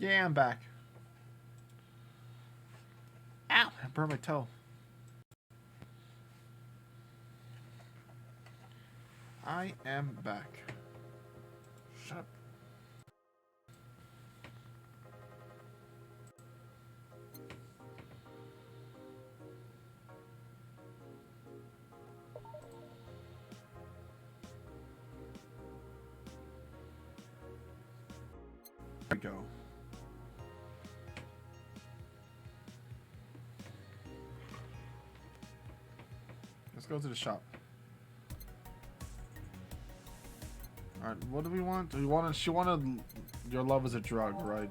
Yeah, I'm back. Ow! I burned my toe. I am back. Shut up. There we go. Let's go to the shop. Alright, what do we want? She wanted your love is a drug, right?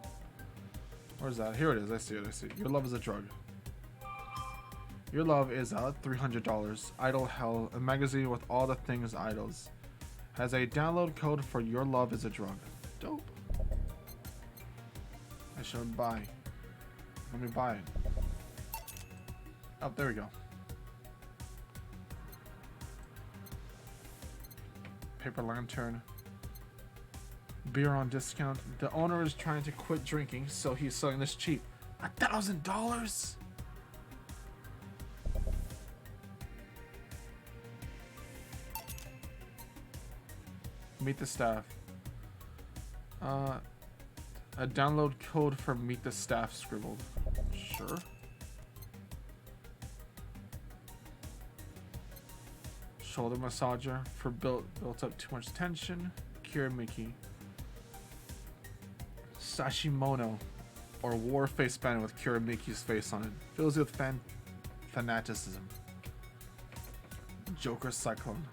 Where's that? Here it is. I see it. I see it. Your love is a drug. Your love is $300. Idol Hell, a magazine with all the things idols. Has a download code for your love is a drug. Dope. I should buy. Let me buy it. Oh, there we go. Paper lantern. Beer on discount. The owner is trying to quit drinking, so he's selling this cheap. $1,000? Meet the staff. A download code for Meet the Staff scribbled. Sure. Shoulder massager for built up too much tension. Kirimiki. Sashimono, or war face band with Kirimiki's face on it. Fills you with fanaticism. Joker Cyclone.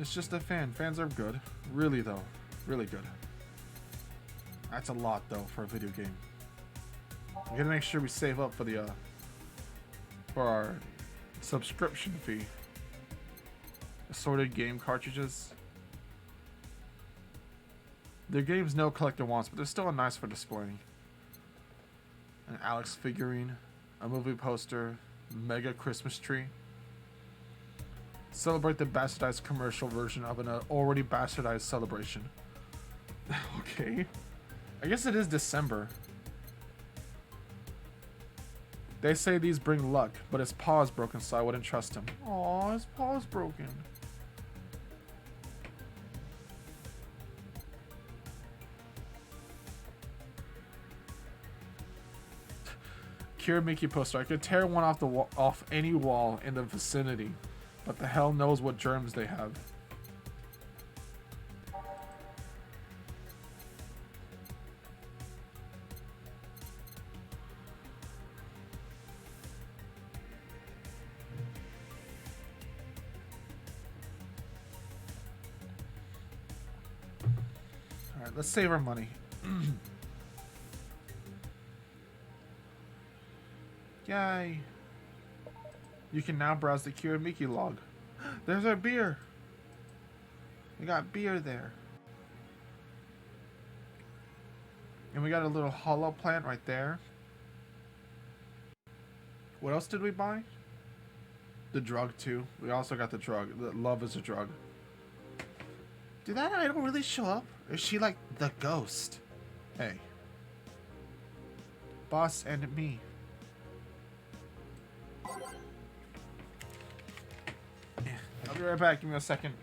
It's just a fan. Fans are good. Really though. Really good. That's a lot though for a video game. We gotta make sure we save up for the for our subscription fee. Assorted game cartridges. Their games no collector wants, but they're still nice for displaying. An Alex figurine, a movie poster, mega Christmas tree. Celebrate the bastardized commercial version of an already bastardized celebration. Okay. I guess it is December. They say these bring luck, but his paw is broken, so I wouldn't trust him. Aw, his paw's broken. Kirimiki poster. I could tear one off any wall in the vicinity, but the hell knows what germs they have. Alright, let's save our money. Yay! You can now browse the Kirimiki log. There's our beer! We got beer there. And we got a little hollow plant right there. What else did we buy? The drug too. We also got the drug. The love is a drug. Did that idol really show up? Or is she like the ghost? Hey. Boss and me. Yeah, I'll be right back. Give me a second.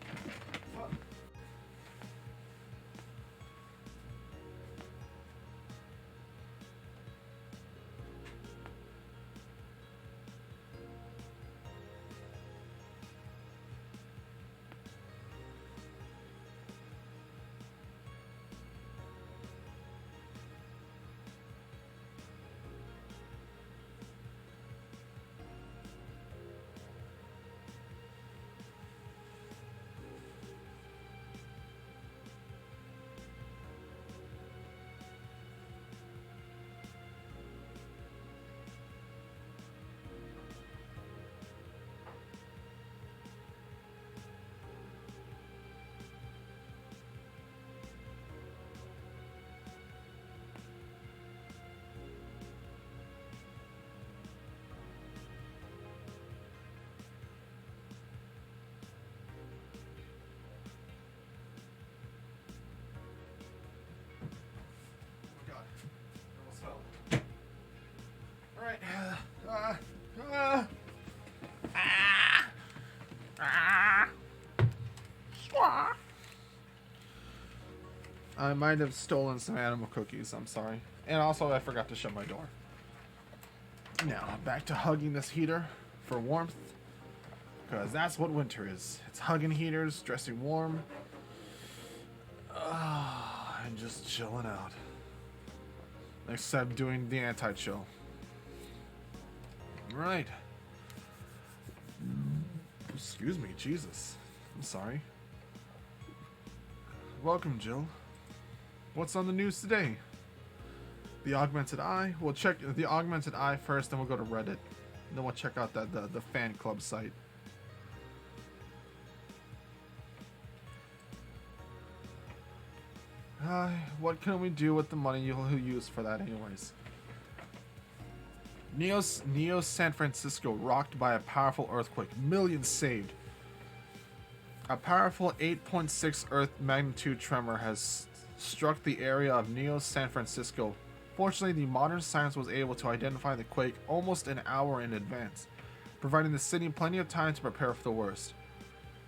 I might have stolen some animal cookies. I'm sorry. And also, I forgot to shut my door. Now, back to hugging this heater for warmth. Because that's what winter is. It's hugging heaters, dressing warm. And just chilling out. Except doing the anti-chill. Right. Excuse me, Jesus. I'm sorry. Welcome, Jill. What's on the news today? The augmented eye? We'll check the augmented eye first, then we'll go to Reddit. Then we'll check out the fan club site. What can we do with the money you'll use for that anyways? Neo San Francisco rocked by a powerful earthquake. Millions saved. A powerful 8.6 Earth magnitude tremor has struck the area of Neo San Francisco. Fortunately, the modern science was able to identify the quake almost an hour in advance, providing the city plenty of time to prepare for the worst.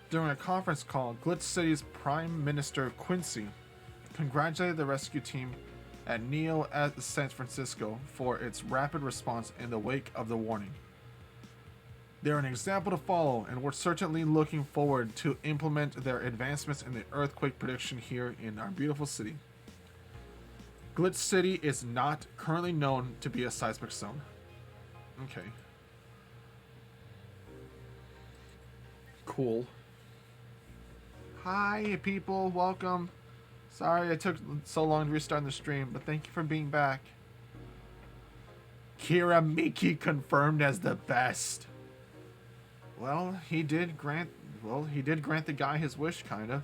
During a conference call, Glitch City's Prime Minister Quincy congratulated the rescue team at Neo at San Francisco for its rapid response in the wake of the warning. They're an example to follow, and we're certainly looking forward to implement their advancements in the earthquake prediction here in our beautiful city. Glitch City is not currently known to be a seismic zone. Okay. Cool. Hi, people. Welcome. Sorry I took so long to restart the stream, but thank you for being back. Kira Miki confirmed as the best. Well, he did grant the guy his wish, kind of.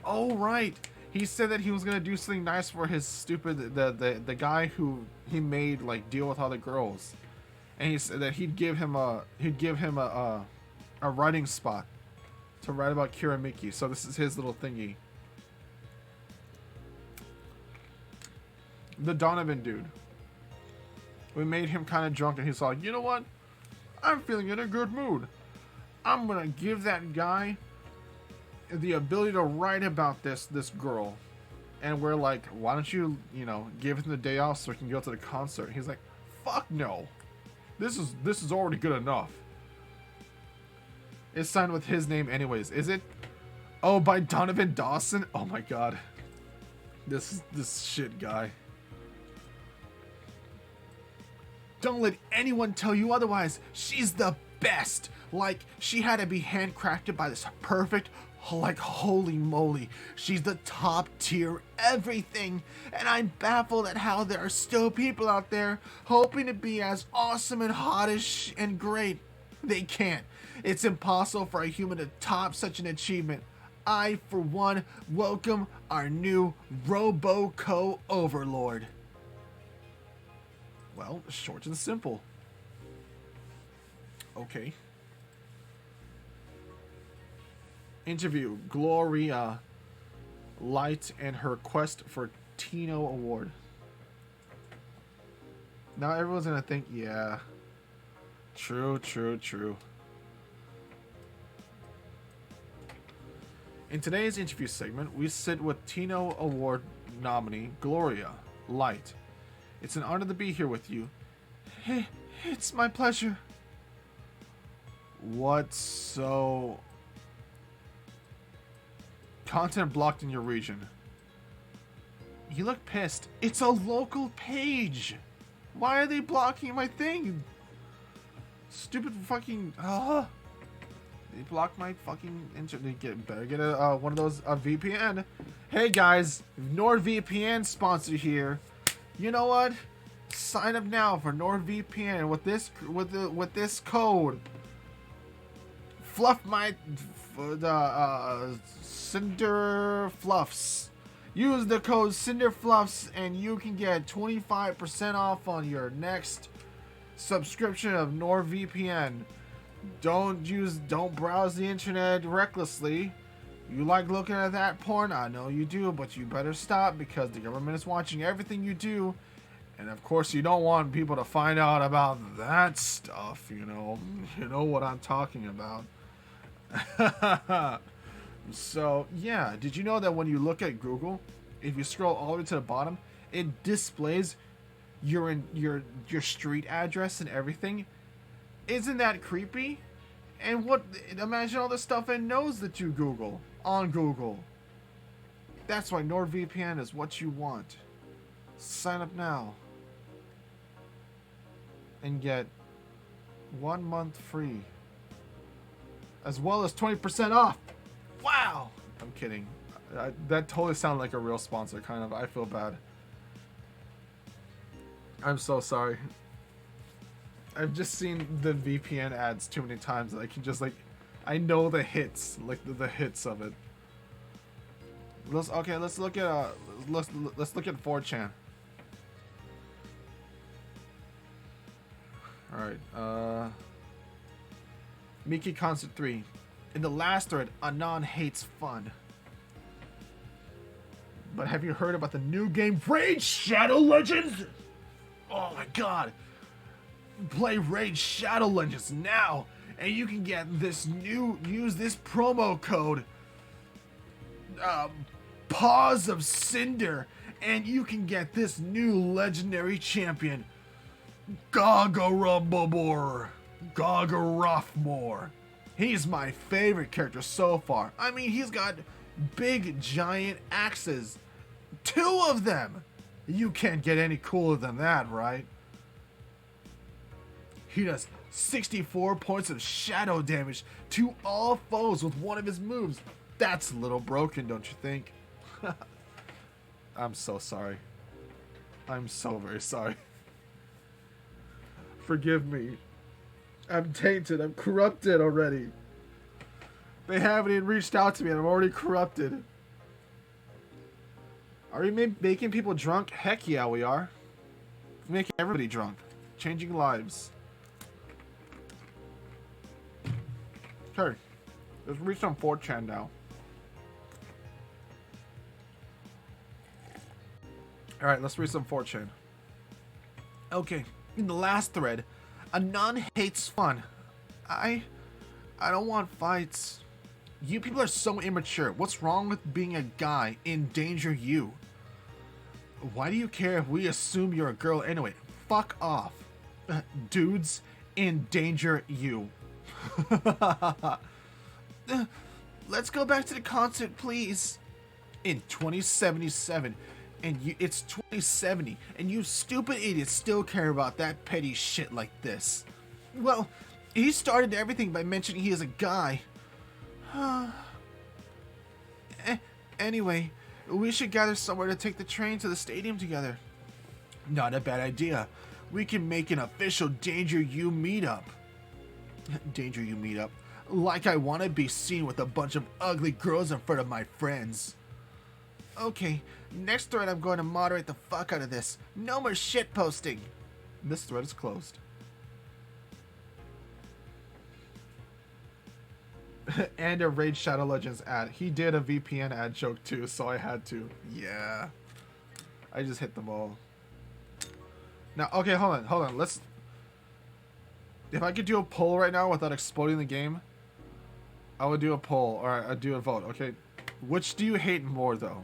Oh, right. He said that he was gonna do something nice for his stupid the guy who he made like deal with all the girls, and he said that he'd give him a writing spot to write about Kira Miki. So this is his little thingy. The Donovan dude. We made him kind of drunk, and he's like, you know what? I'm feeling in a good mood. I'm gonna give that guy the ability to write about this girl. And we're like, why don't you give him the day off so he can go to the concert? He's like, fuck no. This is already good enough. It's signed with his name anyways, is it? Oh, by Donovan Dawson? Oh my god. This shit guy. Don't let anyone tell you otherwise. She's the best. Like, she had to be handcrafted by this perfect, like, holy moly. She's the top tier everything. And I'm baffled at how there are still people out there hoping to be as awesome and hot and great. They can't. It's impossible for a human to top such an achievement. I, for one, welcome our new Roboco Overlord. Well, short and simple. Okay. Interview Gloria Light and her quest for Tino Award. Now everyone's gonna think, yeah. True. In today's interview segment, we sit with Tino Award nominee Gloria Light. It's an honor to be here with you. Hey, it's my pleasure. What so... Content blocked in your region. You look pissed. It's a local page. Why are they blocking my thing? Stupid fucking... They blocked my fucking internet. Better get one of those VPN. Hey guys, NordVPN sponsor here. You know what? Sign up now for NordVPN with this code. Fluff my Cinder Fluffs. Use the code Cinder Fluffs and you can get 25% off on your next subscription of NordVPN. Don't browse the internet recklessly. You like looking at that porn? I know you do, but you better stop because the government is watching everything you do. And of course you don't want people to find out about that stuff, you know. You know what I'm talking about. So, yeah, did you know that when you look at Google, if you scroll all the way to the bottom, it displays your street address and everything. Isn't that creepy? And what? Imagine all the stuff it knows that you Google on Google. That's why NordVPN is what you want. Sign up now and get 1 month free, as well as 20% off. Wow! I'm kidding. That totally sounded like a real sponsor, kind of. I feel bad. I'm so sorry. I've just seen the VPN ads too many times that I can just like, I know the hits, like the hits of it. Let's look at let's look at 4chan. All right. Mickey Concert 3. In the last thread, Anon hates fun. But have you heard about the new game Raid Shadow Legends? Oh my god. Play Raid Shadow Legends now, and you can get this use this promo code Paws of Cinder, and you can get this new legendary champion Gagarumbabor. He's my favorite character so far. I mean, he's got big giant axes. 2 of them! You can't get any cooler than that, right? He does 64 points of shadow damage to all foes with one of his moves. That's a little broken, don't you think? I'm so sorry. I'm so very sorry. Forgive me. I'm tainted. I'm corrupted already. They haven't even reached out to me and I'm already corrupted. Are we making people drunk? Heck yeah, we are. We're making everybody drunk. Changing lives. Okay. Let's reach some 4chan now. Alright, let's read some 4chan. Okay. In the last thread, Anon hates fun. I don't want fights. You people are so immature. What's wrong with being a guy? Endanger you. Why do you care if we assume you're a girl anyway? Fuck off. Dudes, endanger you. Let's go back to the concert, please. In 2077, and it's 2070, and you stupid idiots still care about that petty shit like this. Well, he started everything by mentioning he is a guy. Anyway, we should gather somewhere to take the train to the stadium together. Not a bad idea. We can make an official Danger You meetup. Danger You meetup. Like I want to be seen with a bunch of ugly girls in front of my friends. Okay, next thread I'm going to moderate the fuck out of this. No more shit posting. This thread is closed. And a Raid Shadow Legends ad. He did a VPN ad joke too, so I had to. Yeah. I just hit them all. Now, okay, hold on. Let's... If I could do a poll right now without exploding the game, I would do a poll, or I'd do a vote, okay? Which do you hate more, though?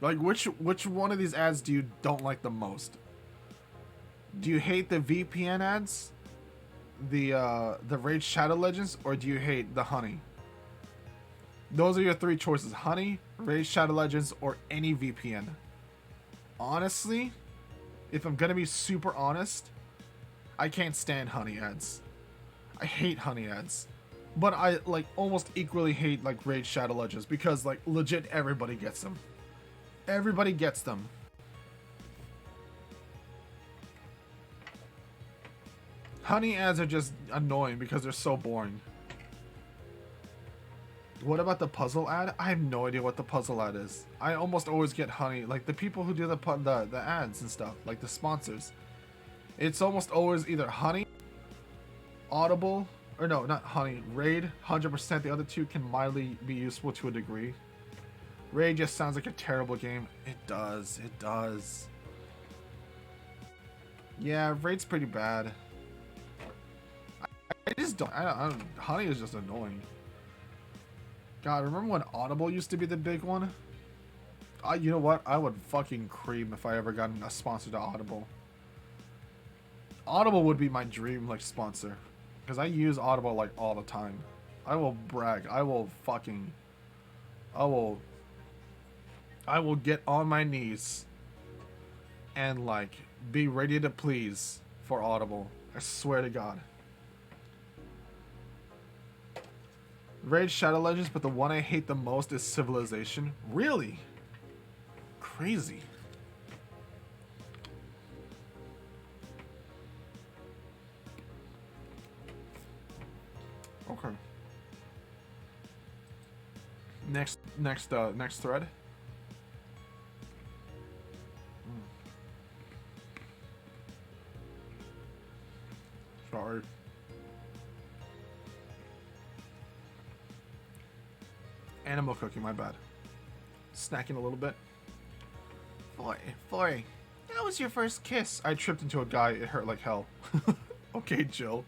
Like, which one of these ads do you don't like the most? Do you hate the VPN ads? The Raid Shadow Legends? Or do you hate the Honey? Those are your 3 choices. Honey, Raid Shadow Legends, or any VPN. Honestly, if I'm gonna be super honest, I can't stand Honey ads. I hate Honey ads. But I, like, almost equally hate, like, Raid Shadow Legends. Because, like, legit everybody gets them. Everybody gets them. Honey ads are just annoying because they're so boring. What about the puzzle ad? I have no idea what the puzzle ad is. I almost always get Honey, like the people who do the ads and stuff, like the sponsors. It's almost always either Honey, Audible, or no, not Honey, Raid, 100%. The other 2 can mildly be useful to a degree. Raid just sounds like a terrible game. It does. It does. Yeah, Raid's pretty bad. I just don't. I don't. Honey is just annoying. God, remember when Audible used to be the big one? You know what? I would fucking cream if I ever got a sponsor to Audible. Audible would be my dream, like, sponsor. Because I use Audible, like, all the time. I will brag. I will get on my knees and, like, be ready to please for Audible. I swear to God. Raid Shadow Legends, but the one I hate the most is Civilization. Really? Crazy. Okay. Next thread. Sorry. Animal cooking, my bad. Snacking a little bit. Boy, that was your first kiss. I tripped into a guy, it hurt like hell. Okay, Jill.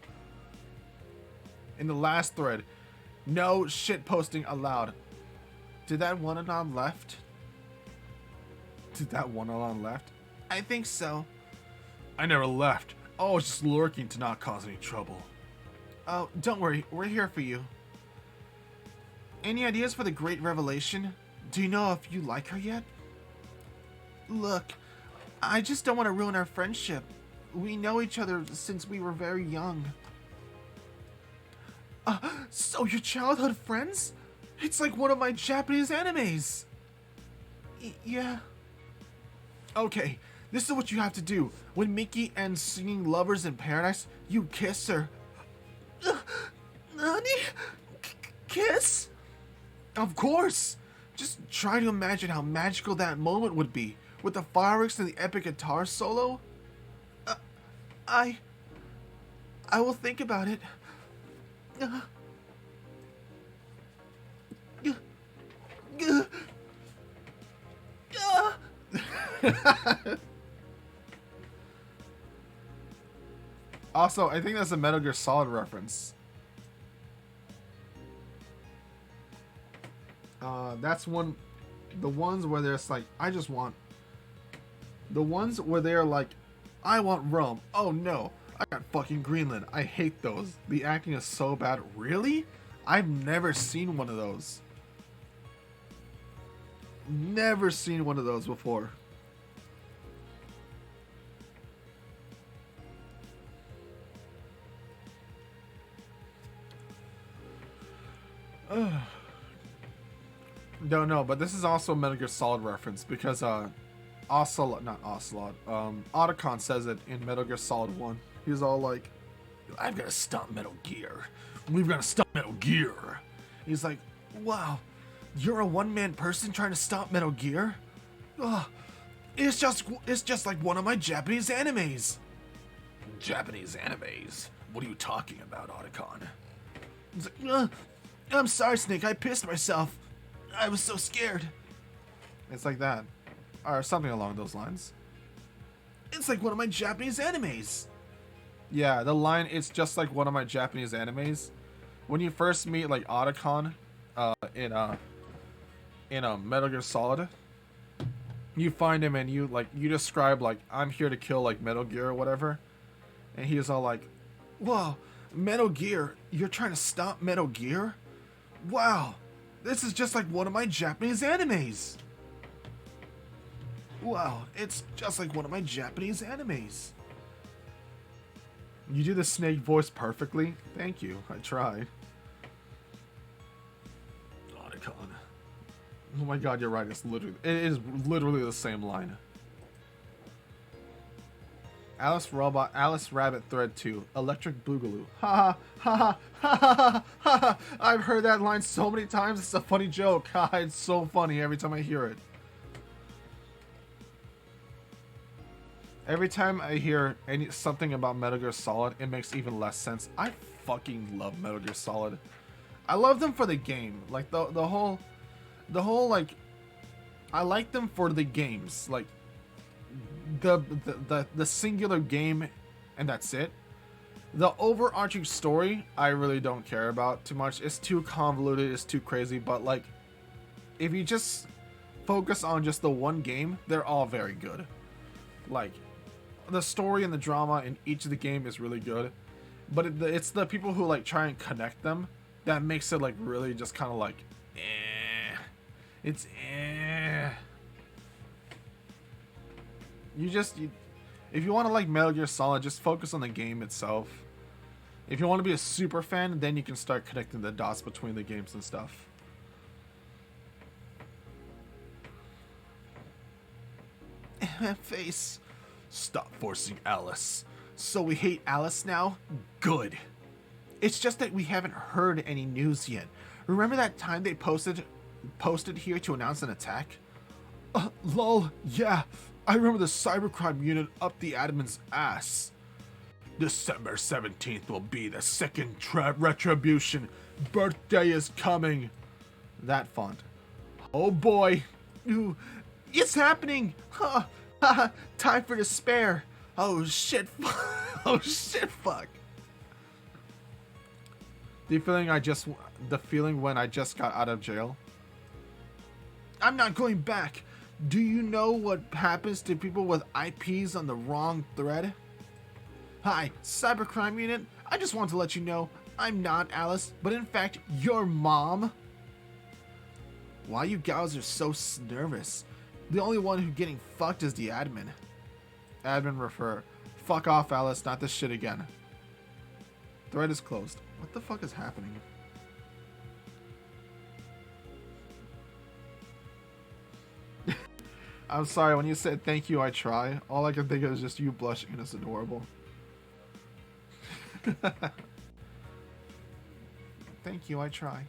In the last thread, no shit posting allowed. Did that one anon left? I think so. I never left. I was just lurking to not cause any trouble. Oh, don't worry, we're here for you. Any ideas for the Great Revelation? Do you know if you like her yet? Look, I just don't want to ruin our friendship. We know each other since we were very young. So you're childhood friends? It's like one of my Japanese animes. Yeah. Okay, this is what you have to do. When Mickey ends singing Lovers in Paradise, you kiss her. Nani? Kiss? Of course. Just try to imagine how magical that moment would be. With the fireworks and the epic guitar solo? I will think about it. Also, I think that's a Metal Gear Solid reference. That's one. The ones where there's like, I just want. The ones where they're like, I want Rome. Oh no, I got fucking Greenland. I hate those. The acting is so bad. Really? I've never seen one of those. Never seen one of those before. Don't know, but this is also a Metal Gear Solid reference because Otacon says it in Metal Gear Solid 1. He's all like, I've got to stop Metal Gear. We've got to stop Metal Gear. He's like, wow, you're a one-man person trying to stop Metal Gear? It's just like one of my Japanese animes. Japanese animes? What are you talking about, Otacon? He's like, I'm sorry, Snake, I pissed myself. I was so scared. It's like that. Or something along those lines. It's like one of my Japanese animes. Yeah, the line, it's just like one of my Japanese animes. When you first meet, like, Otacon in Metal Gear Solid, you find him and you describe, like, I'm here to kill, like, Metal Gear or whatever. And he's all like, whoa, Metal Gear? You're trying to stop Metal Gear? Wow, this is just like one of my Japanese animes. Wow, it's just like one of my Japanese animes. You do the Snake voice perfectly. Thank you, I tried. Otacon. Oh my god, you're right, it is literally the same line. Alice Rabbit Thread 2, Electric Boogaloo. Ha ha ha ha. I've heard that line so many times, it's a funny joke. Haha, it's so funny every time I hear it. Every time I hear something about Metal Gear Solid, it makes even less sense. I fucking love Metal Gear Solid. I love them for the game. Like the whole like, I like them for the games. Like the singular game, and that's it. The overarching story, I really don't care about too much. It's too convoluted, it's too crazy, but like, if you just focus on just the one game, they're all very good. Like, the story and the drama in each of the game is really good, but it's the people who like try and connect them that makes it like really just kind of like, it's if you want to like Metal Gear Solid, just focus on the game itself. If you want to be a super fan, then you can start connecting the dots between the games and stuff. Face. Stop forcing Alice. So we hate Alice now? Good. It's just that we haven't heard any news yet. Remember that time they posted here to announce an attack? Lol, yeah. I remember the cybercrime unit up the admin's ass. December 17th will be the second retribution. Birthday is coming. That font. Oh boy. Ooh, it's happening. Time for despair. Oh shit. Oh shit, fuck. The feeling when I just got out of jail. I'm not going back. Do you know what happens to people with IPs on the wrong thread? Hi, Cybercrime Unit. I just want to let you know I'm not Alice, but in fact, your mom. Why you gals are so nervous? The only one who getting fucked is the admin. Admin refer. Fuck off, Alice. Not this shit again. Thread is closed. What the fuck is happening? I'm sorry, when you said thank you, I try. All I can think of is just you blushing and it's adorable. Thank you, I try.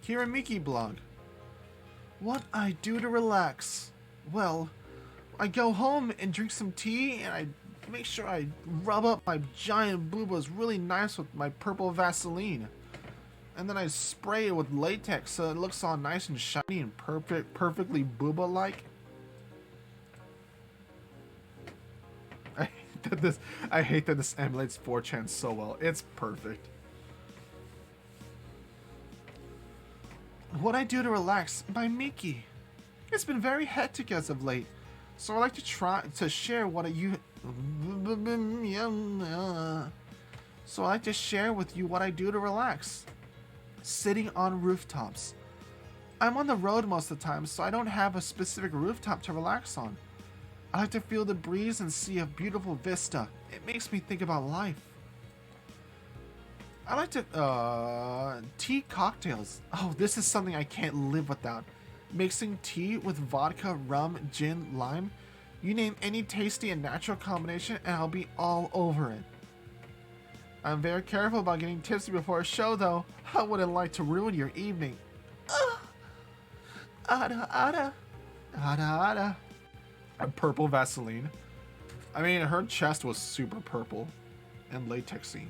Kiramiki blog. What I do to relax? Well, I go home and drink some tea and I make sure I rub up my giant boobas really nice with my purple Vaseline. And then I spray it with latex so it looks all nice and shiny and perfectly booba-like. I hate that this emulates 4chan so well. It's perfect. What I Do to Relax by Miki. It's been very hectic as of late, so I like to try to share what So I like to share with you what I do to relax. Sitting on rooftops. I'm on the road most of the time, so I don't have a specific rooftop to relax on. I like to feel the breeze and see a beautiful vista. It makes me think about life. I like to, tea cocktails. Oh, this is something I can't live without. Mixing tea with vodka, rum, gin, lime. You name any tasty and natural combination and I'll be all over it. I'm very careful about getting tipsy before a show, though. I wouldn't like to ruin your evening. Ada, ada. Ada, ada. A purple Vaseline. I mean, her chest was super purple and latexy.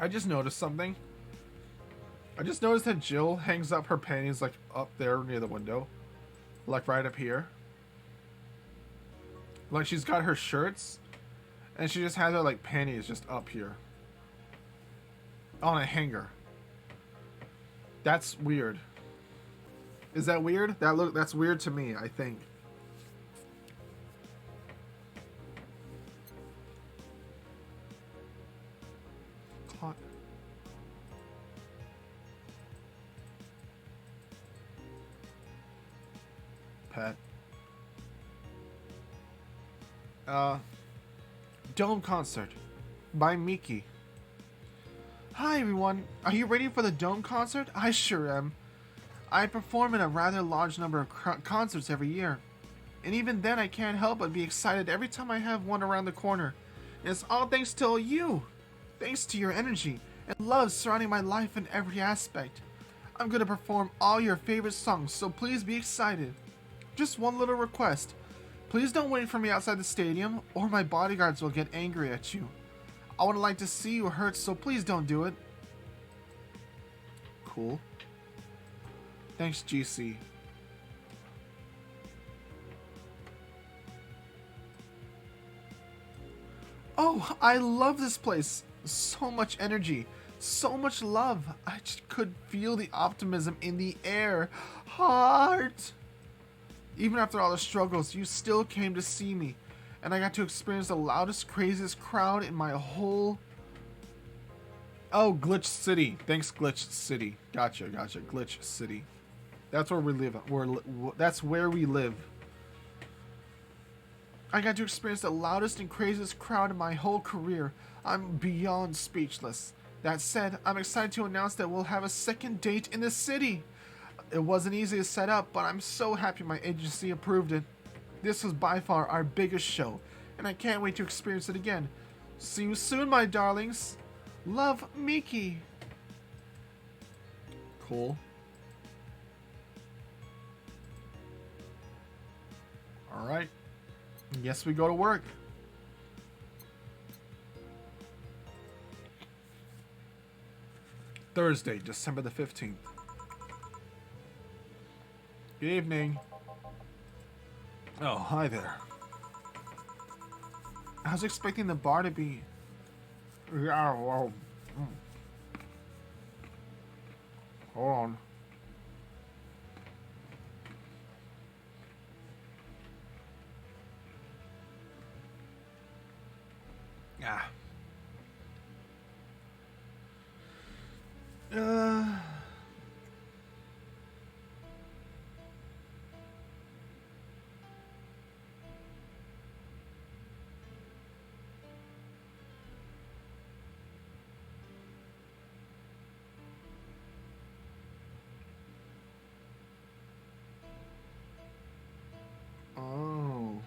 I just noticed something. I just noticed that Jill hangs up her panties like up there near the window. Like right up here. Like she's got her shirts and she just has her like panties just up here. On a hanger. That's weird. Is that weird? That's weird to me, I think. Pet. Dome Concert by Miki. Hi everyone, are you ready for the Dome Concert? I sure am. I perform in a rather large number of concerts every year. And even then I can't help but be excited every time I have one around the corner. And it's all thanks to you. Thanks to your energy and love surrounding my life in every aspect. I'm going to perform all your favorite songs, so please be excited. Just one little request. Please don't wait for me outside the stadium, or my bodyguards will get angry at you. I would like to see you hurt, so please don't do it. Cool. Thanks, GC. Oh, I love this place. So much energy. So much love. I just could feel the optimism in the air. Heart. Even after all the struggles, you still came to see me. And I got to experience the loudest, craziest crowd in my whole... Oh, Glitch City. Thanks, Glitch City. Gotcha. Glitch City. That's where we live. That's where we live. I got to experience the loudest and craziest crowd in my whole career. I'm beyond speechless. That said, I'm excited to announce that we'll have a second date in the city. It wasn't easy to set up, but I'm so happy my agency approved it. This was by far our biggest show, and I can't wait to experience it again. See you soon, my darlings. Love, Miki. Cool. Alright. Yes, we go to work. Thursday, December the 15th. Good evening. Oh, hi there. I was expecting the bar to be... Yeah, well... Hold on. Ah. Oh.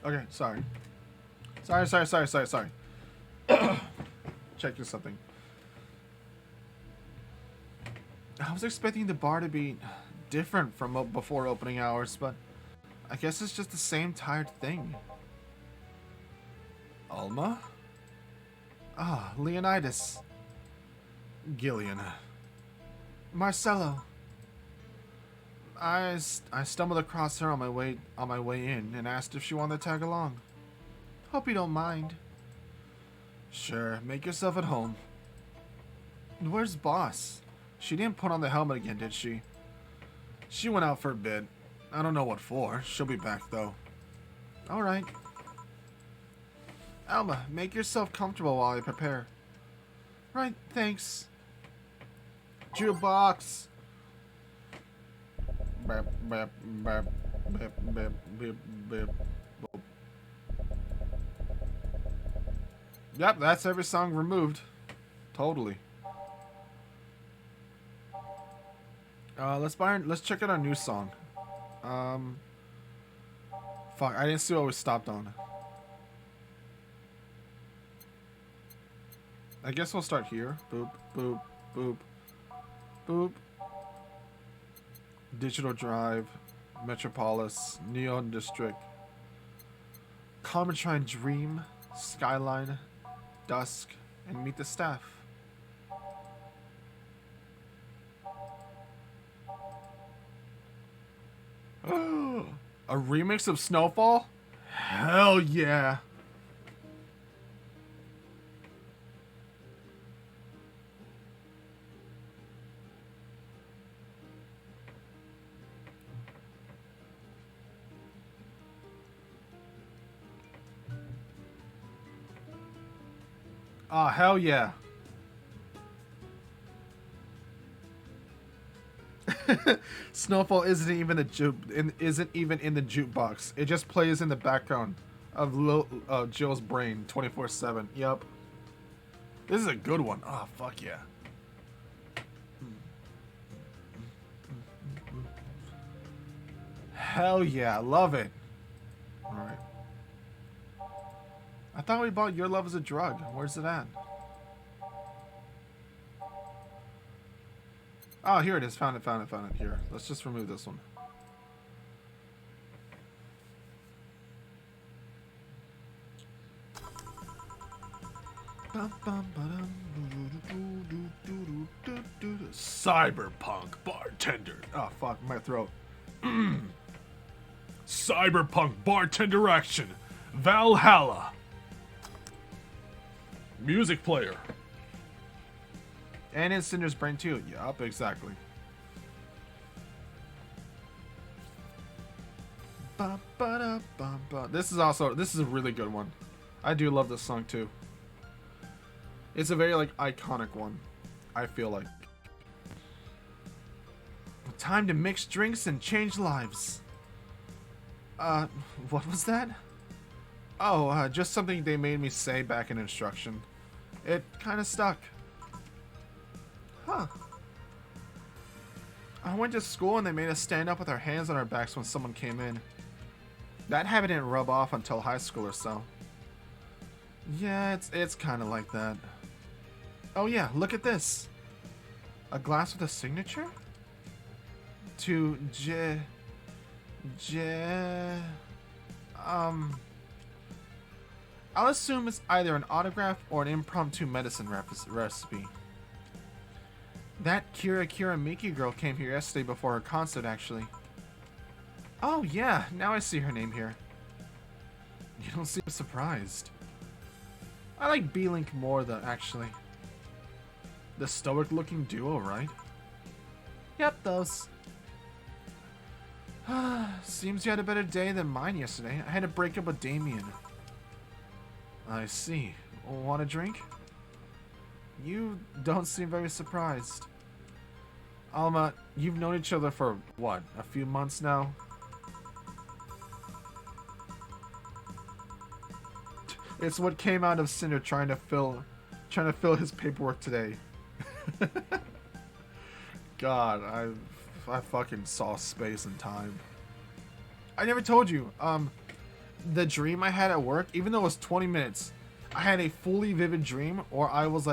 Okay, sorry. Sorry. Checking something. I was expecting the bar to be different from before opening hours, but I guess it's just the same tired thing. Alma? Ah, Leonidas. Gillian. Marcello. I stumbled across her on my way in and asked if she wanted to tag along. Hope you don't mind. Sure, make yourself at home. Where's Boss? She didn't put on the helmet again, did she? She went out for a bit. I don't know what for. She'll be back, though. Alright. Alma, make yourself comfortable while I prepare. Right, thanks. Jukebox. Bap, bap, bap, bap, bap, bap, bap. Yep, that's every song removed. Totally. Let's check out our new song. Fuck, I didn't see what we stopped on. I guess we'll start here. Boop, boop, boop, boop. Digital Drive, Metropolis, Neon District, Carmentine Dream, Skyline, Dusk, and Meet the Staff. A remix of Snowfall? Hell yeah. Ah, hell yeah. Snowfall isn't even in the jukebox. It just plays in the background of Jill's brain 24/7. Yep. This is a good one. Oh, fuck yeah. Hell yeah, love it. Alright. I thought we bought Your Love is a Drug. Where's it at? Oh, here it is. Found it, found it, found it. Here. Let's just remove this one. Cyberpunk bartender. Oh, fuck. My throat. Cyberpunk bartender action. Valhalla. Music player. And in Cinder's brain too. Yup, exactly. This is a really good one. I do love this song too. It's a very like iconic one, I feel like. Time to mix drinks and change lives. What was that? Oh, just something they made me say back in instruction. It kind of stuck. Huh. I went to school and they made us stand up with our hands on our backs when someone came in. That habit didn't rub off until high school or so. Yeah, it's kind of like that. Oh yeah, look at this. A glass with a signature? To I'll assume it's either an autograph or an impromptu medicine recipe. That Kira Miki girl came here yesterday before her concert, actually. Oh yeah, now I see her name here. You don't seem surprised. I like B-Link more though, actually. The stoic-looking duo, right? Yep, those. Seems you had a better day than mine yesterday. I had to break up with Damien. I see. Want a drink? You don't seem very surprised. Alma, you've known each other for, what, a few months now? It's what came out of Cinder trying to fill his paperwork today. God, I fucking saw space and time. I never told you, the dream I had at work, even though it was 20 minutes, I had a fully vivid dream, or I was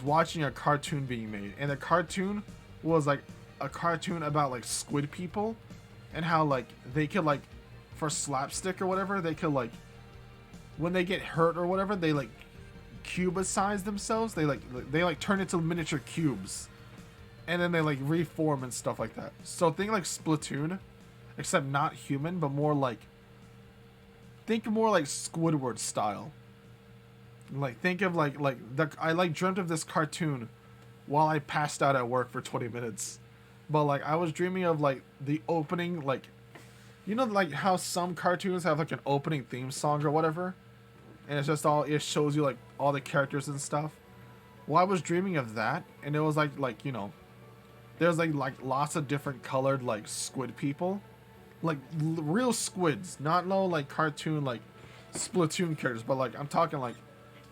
watching a cartoon being made, and the cartoon was like a cartoon about like squid people, and how like they could like, for slapstick or whatever, they could like, when they get hurt or whatever, they like cubicize themselves. They like turn into miniature cubes, and then they like reform and stuff like that. So think like Splatoon, except not human, but more like, think more like Squidward style. Like think of I dreamt of this cartoon while I passed out at work for 20 minutes. But like I was dreaming of like the opening, like, you know, like how some cartoons have like an opening theme song or whatever, and it's just all, it shows you like all the characters and stuff. Well, I was dreaming of that, and it was like you know, there's like lots of different colored like squid people, like real squids, not no like cartoon like Splatoon characters, but like I'm talking like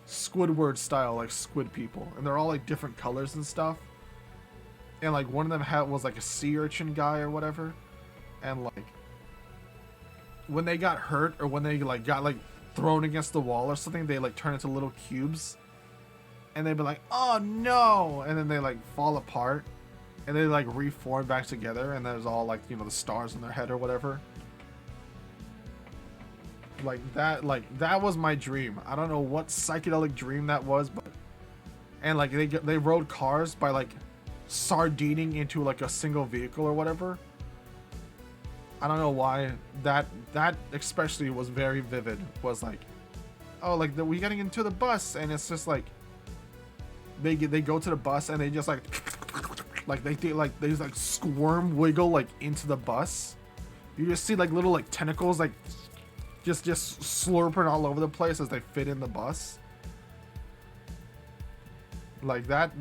Squidward style like squid people, and they're all like different colors and stuff. And like one of them was like a sea urchin guy or whatever, and like when they got hurt or when they like got like thrown against the wall or something, they like turn into little cubes, and they'd be like, oh no, and then they like fall apart, and they like reform back together, and there's all like, you know, the stars in their head or whatever. Like that was my dream. I don't know what psychedelic dream that was, but, and like they rode cars by like sardining into like a single vehicle or whatever. I don't know why that especially was very vivid. Was like, oh, like we getting into the bus, and it's just like they go to the bus and they just like they just like squirm wiggle like into the bus. You just see like little like tentacles like just slurping all over the place as they fit in the bus. Like that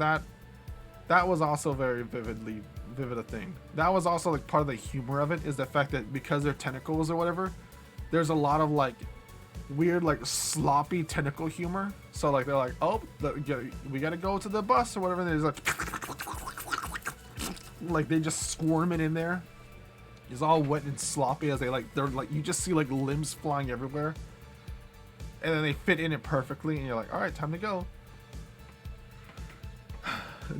was also very vivid a thing. That was also like part of the humor of it, is the fact that because they're tentacles or whatever, there's a lot of like weird like sloppy tentacle humor. So like they're like, oh, we gotta go to the bus or whatever, and there's like they just squirm it in there. It's all wet and sloppy as they're like, you just see like limbs flying everywhere. And then they fit in it perfectly, and you're like, alright, time to go.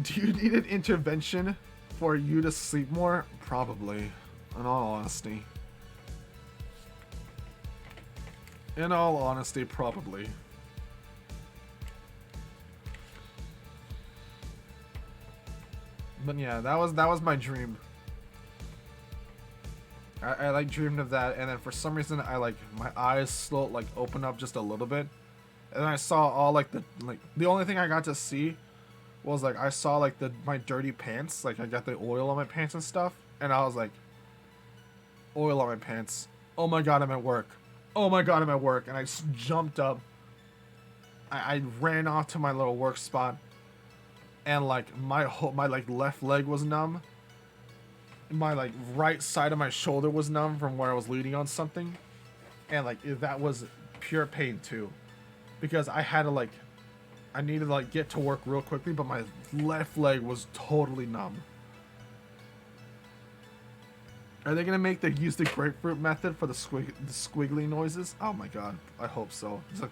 Do you need an intervention for you to sleep more? Probably, in all honesty. In all honesty, probably. But yeah, that was my dream. I like dreamed of that, and then for some reason I like my eyes slow like open up just a little bit, and then I saw all like the only thing I got to see was like I saw like my dirty pants, like I got the oil on my pants and stuff, and I was like, oil on my pants. Oh my god, I'm at work. Oh my god, I'm at work, and I just jumped up. I ran off to my little work spot, and like my like left leg was numb. My like right side of my shoulder was numb from where I was leaning on something, and like that was pure pain too, because I had to like I needed to like get to work real quickly, but my left leg was totally numb. Are they gonna use the grapefruit method for the squiggly noises? Oh my god, I hope so. It's like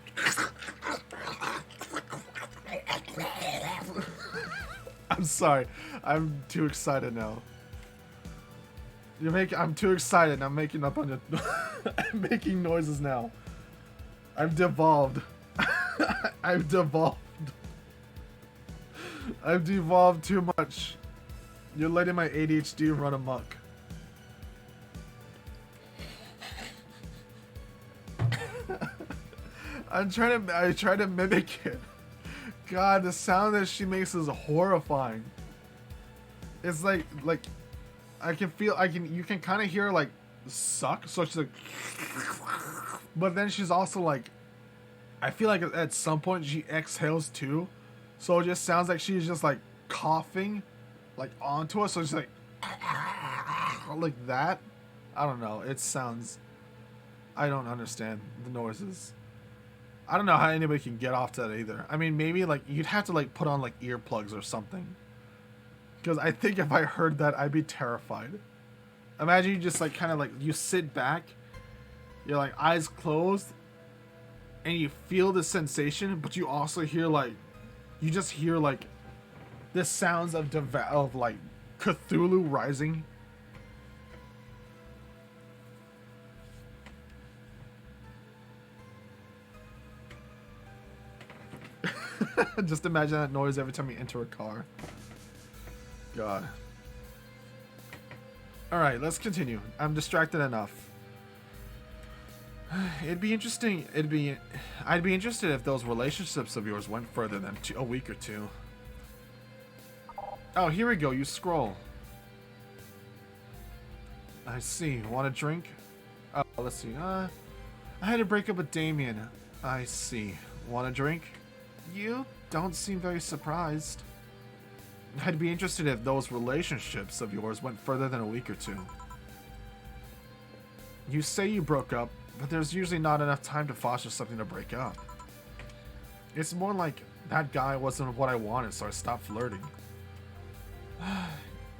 I'm sorry, I'm too excited now. I'm too excited. I'm making up on it. I'm making noises now. I've devolved. I've devolved. I've devolved too much. You're letting my ADHD run amok. I try to mimic it. God, the sound that she makes is horrifying. It's like you can kind of hear like suck, so she's like, but then she's also like, I feel like at some point she exhales too, so it just sounds like she's just like coughing like onto us, so she's like that. I don't know, it sounds, I don't understand the noises. I don't know how anybody can get off to that either. I mean, maybe like you'd have to like put on like earplugs or something. Because I think if I heard that, I'd be terrified. Imagine you just like kind of like you sit back, you're like eyes closed, and you feel the sensation, but you also hear like, you just hear like the sounds of like Cthulhu rising. Just imagine that noise every time you enter a car. God. Alright, let's continue. I'm distracted enough. It'd be interesting. I'd be interested if those relationships of yours went further than a week or two. Oh, here we go. You scroll. I see. Want a drink? Oh, let's see. I had to break up with Damien. I see. Want a drink? You don't seem very surprised. I'd be interested if those relationships of yours went further than a week or two. You say you broke up, but there's usually not enough time to foster something to break up. It's more like that guy wasn't what I wanted, so I stopped flirting.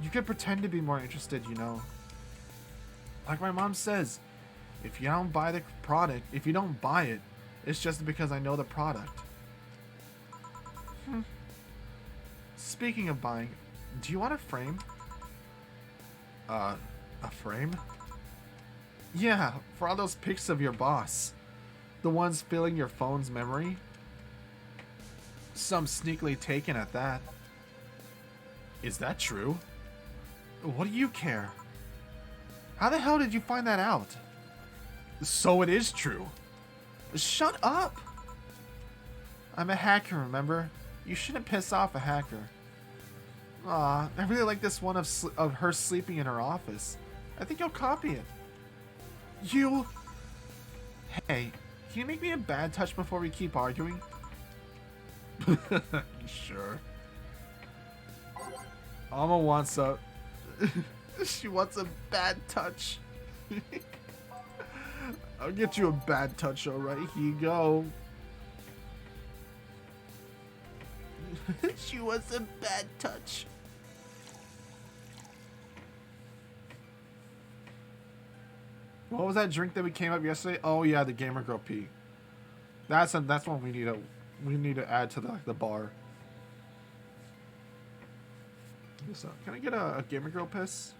You could pretend to be more interested, you know. Like my mom says, if you don't buy the product, if you don't buy it, it's just because I know the product. Speaking of buying, do you want a frame? A frame? Yeah, for all those pics of your boss. The ones filling your phone's memory. Some sneakily taken at that. Is that true? What do you care? How the hell did you find that out? So it is true. Shut up! I'm a hacker, remember? You shouldn't piss off a hacker. Aw, I really like this one of her sleeping in her office. I think you'll copy it. You... Hey, can you make me a bad touch before we keep arguing? Sure. Alma wants a... She wants a bad touch. I'll get you a bad touch, alright? Here you go. She wants a bad touch. What was that drink that we came up yesterday? Oh yeah, the Gamer Girl Pee. That's one we need to add to the bar. So, can I get a Gamer Girl piss?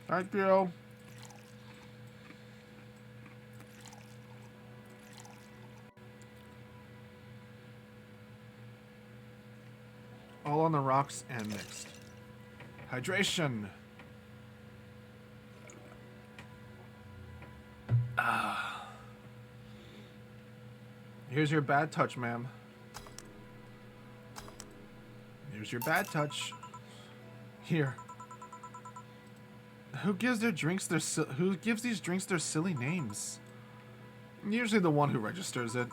Thank you. All on the rocks and mixed. Hydration. Here's your bad touch, ma'am. Here's your bad touch. Here. Who gives these drinks their silly names? Usually the one who registers it.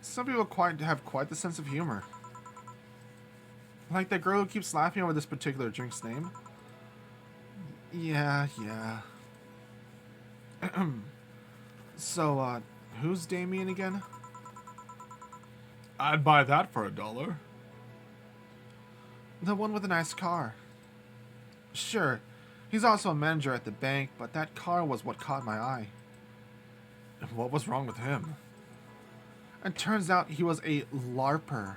Some people have quite the sense of humor. Like the girl who keeps laughing over this particular drink's name. Yeah. So, who's Damien again? I'd buy that for $1. The one with a nice car. Sure, he's also a manager at the bank, but that car was what caught my eye. What was wrong with him? It turns out he was a LARPer.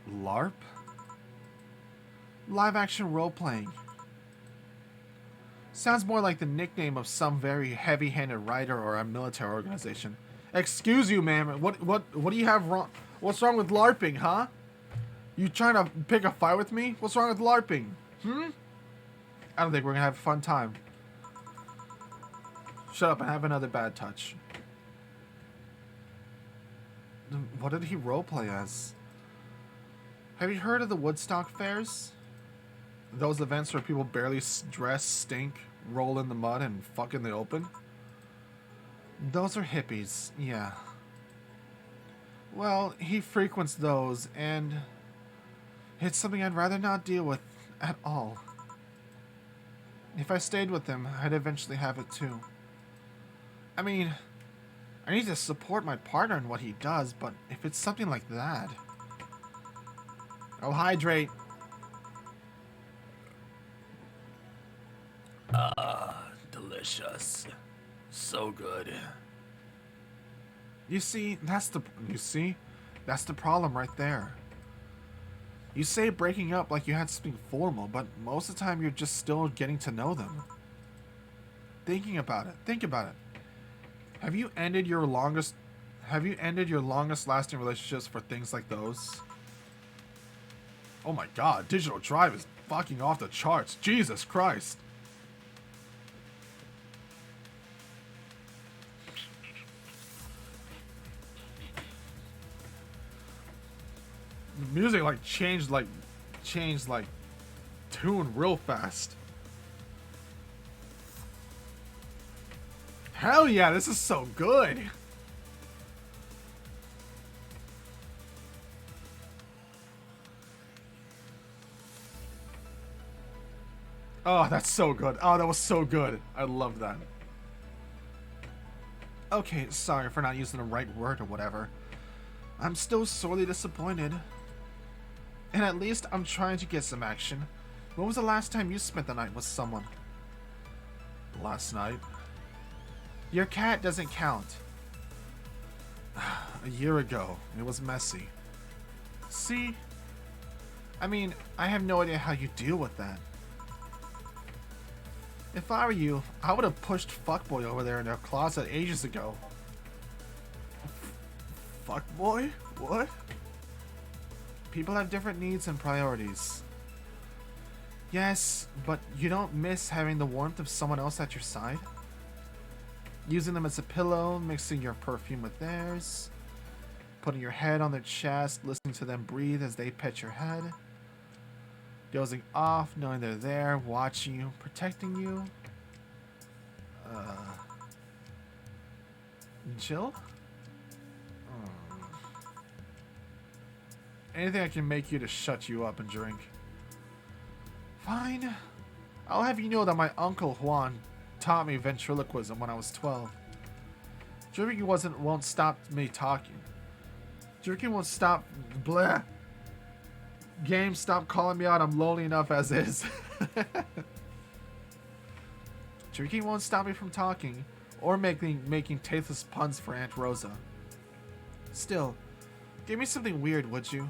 LARP? Live action role-playing. Sounds more like the nickname of some very heavy-handed writer or a military organization. Excuse you, ma'am. What do you have wrong? What's wrong with LARPing, huh? You trying to pick a fight with me? What's wrong with LARPing? I don't think we're gonna have a fun time. Shut up and have another bad touch. What did he roleplay as? Have you heard of the Woodstock fairs? Those events where people barely dress, stink, roll in the mud, and fuck in the open? Those are hippies, yeah. Well, he frequents those, and it's something I'd rather not deal with at all. If I stayed with him, I'd eventually have it too. I mean, I need to support my partner in what he does, but if it's something like that... I'll hydrate. Delicious. So good. You see, that's the problem right there. You say breaking up like you had something formal, but most of the time you're just still getting to know them. Think about it. Have you ended your longest lasting relationships for things like those? Oh my god, Digital Drive is fucking off the charts. Jesus Christ. The music changed tune real fast. Hell yeah, this is so good. Oh, that's so good. Oh, that was so good. I love that. Okay, sorry for not using the right word or whatever. I'm still sorely disappointed. And at least I'm trying to get some action. When was the last time you spent the night with someone? Last night? Your cat doesn't count. A year ago. It was messy. See? I mean, I have no idea how you deal with that. If I were you, I would have pushed Fuckboy over there in their closet ages ago. Fuckboy? What? People have different needs and priorities. Yes, but you don't miss having the warmth of someone else at your side? Using them as a pillow, mixing your perfume with theirs, putting your head on their chest, listening to them breathe as they pet your head, dozing off, knowing they're there, watching you, protecting you. Jill? Anything I can make you to shut you up and drink. Fine. I'll have you know that my uncle Juan taught me ventriloquism when I was 12. Drinking won't stop me talking. Drinking won't stop... Blah. Game, stop calling me out. I'm lonely enough as is. Drinking won't stop me from talking or making tasteless puns for Aunt Rosa. Still, give me something weird, would you?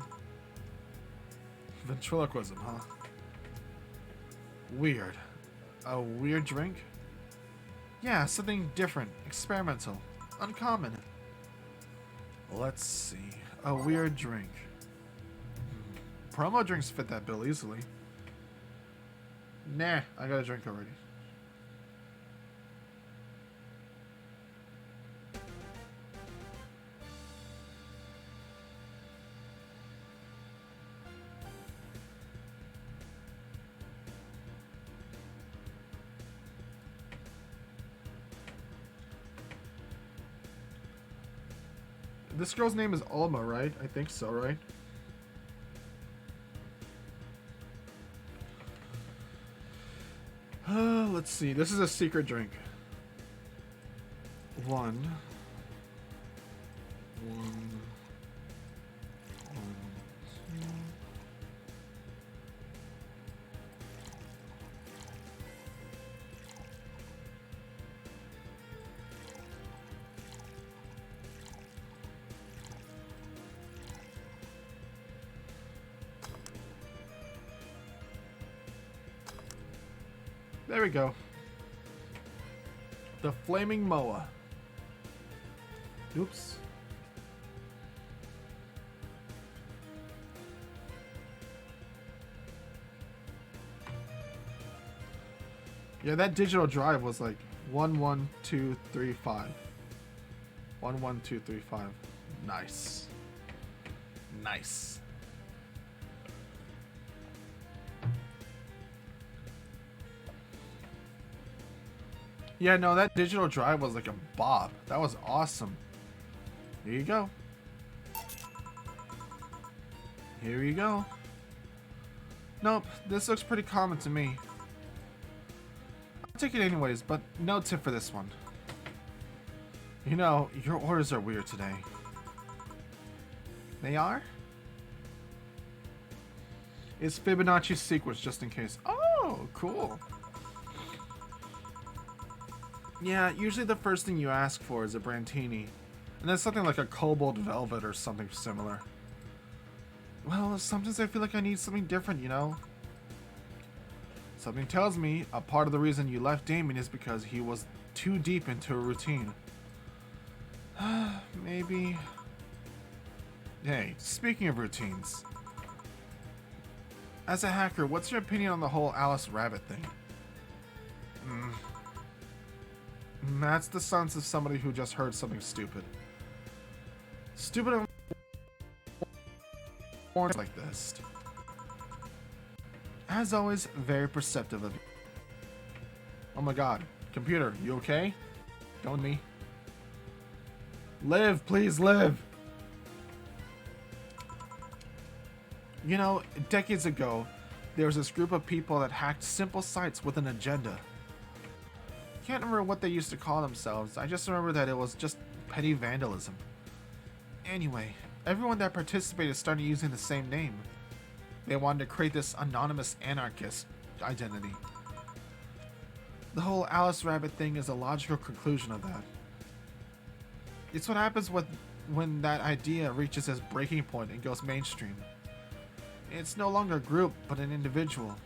Ventriloquism, huh? Weird. A weird drink? Yeah, something different, experimental, uncommon. Let's see. A weird drink. Promo drinks fit that bill easily. Nah, I got a drink already. This girl's name is Alma, right? I think so, right? Let's see. This is a secret drink. One. There we go. The Flaming Moa. Oops. Yeah, that digital drive was like 11235. 11235. Nice. Nice. Yeah, no, that digital drive was like a bob. That was awesome. Here you go. Here you go. Nope, this looks pretty common to me. I'll take it anyways, but no tip for this one. You know, your orders are weird today. They are? It's Fibonacci sequence, just in case. Oh, cool. Yeah, usually the first thing you ask for is a Brantini. And that's something like a Cobalt Velvet or something similar. Well, sometimes I feel like I need something different, you know? Something tells me a part of the reason you left Damien is because he was too deep into a routine. Maybe... Hey, speaking of routines. As a hacker, what's your opinion on the whole Alice Rabbit thing? That's the sense of somebody who just heard something stupid. Stupid like this. As always, very perceptive of you. Oh my god. Computer, you okay? Don't me. Live, please live! You know, decades ago, there was this group of people that hacked simple sites with an agenda. Can't remember what they used to call themselves. I just remember that it was just petty vandalism. Anyway, everyone that participated started using the same name. They wanted to create this anonymous anarchist identity. The whole Alice Rabbit thing is a logical conclusion of that. It's what happens when that idea reaches its breaking point and goes mainstream. It's no longer a group, but an individual.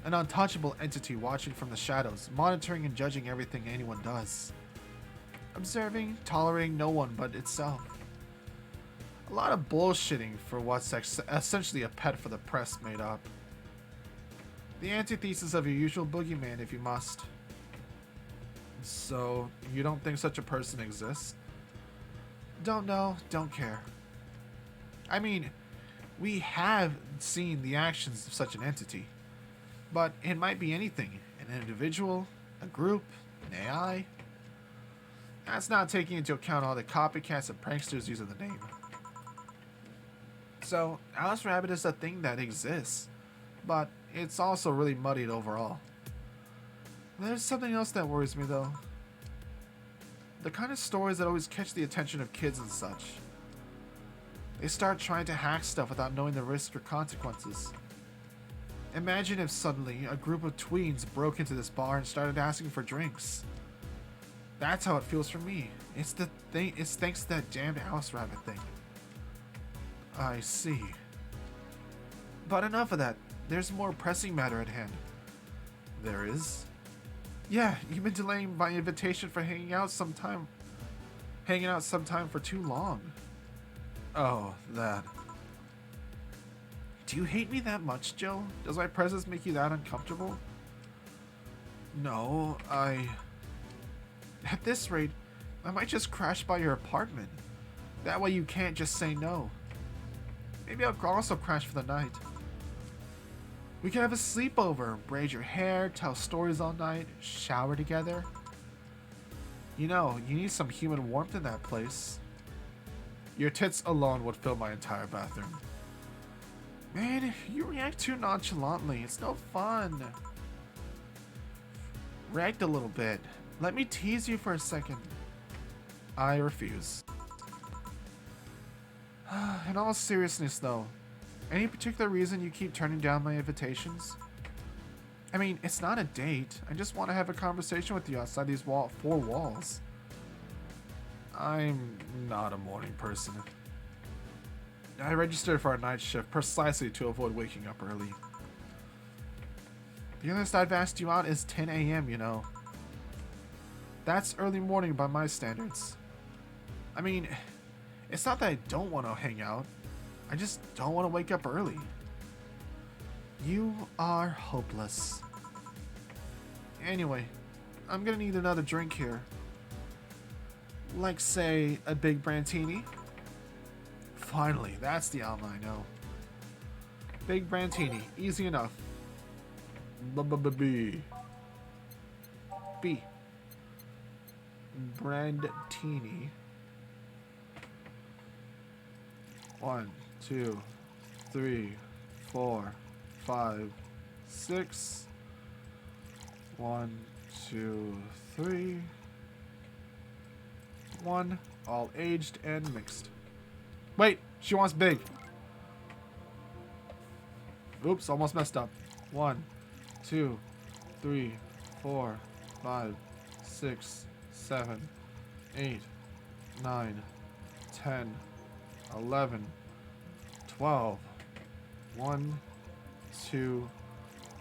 An untouchable entity watching from the shadows, monitoring and judging everything anyone does. Observing, tolerating no one but itself. A lot of bullshitting for what's essentially a pet for the press made up. The antithesis of your usual boogeyman, if you must. So, you don't think such a person exists? Don't know, don't care. I mean, we have seen the actions of such an entity. But it might be anything. An individual, a group, an AI. That's not taking into account all the copycats and pranksters using the name. So, Alice Rabbit is a thing that exists, but it's also really muddied overall. There's something else that worries me, though. The kind of stories that always catch the attention of kids and such. They start trying to hack stuff without knowing the risks or consequences. Imagine if suddenly a group of tweens broke into this bar and started asking for drinks. That's how it feels for me. It's thanks to that damned house rabbit thing. I see. But enough of that. There's a more pressing matter at hand. There is? Yeah, you've been delaying my invitation for hanging out sometime for too long. Oh, that. Do you hate me that much, Jill? Does my presence make you that uncomfortable? No, At this rate, I might just crash by your apartment. That way you can't just say no. Maybe I'll also crash for the night. We can have a sleepover, braid your hair, tell stories all night, shower together. You know, you need some human warmth in that place. Your tits alone would fill my entire bathroom. Man, you react too nonchalantly. It's no fun. React a little bit. Let me tease you for a second. I refuse. In all seriousness, though, any particular reason you keep turning down my invitations? I mean, it's not a date. I just want to have a conversation with you outside these four walls. I'm not a morning person. I registered for a night shift precisely to avoid waking up early. The earliest I've asked you out is 10 a.m., you know. That's early morning by my standards. I mean, it's not that I don't want to hang out. I just don't want to wake up early. You are hopeless. Anyway, I'm gonna need another drink here. Like, say, a big Brantini? Finally, that's the Alma I know. Big Brantini, easy enough. B. Brandtini. 1, 2, 3, 4, 5, 6. 1, 2, 3. 1. All aged and mixed. Wait, she wants big. Oops, almost messed up. 1, 2, 3, 4, 5, 6, 7, 8, 9, 10, 11, 12. 1, 2,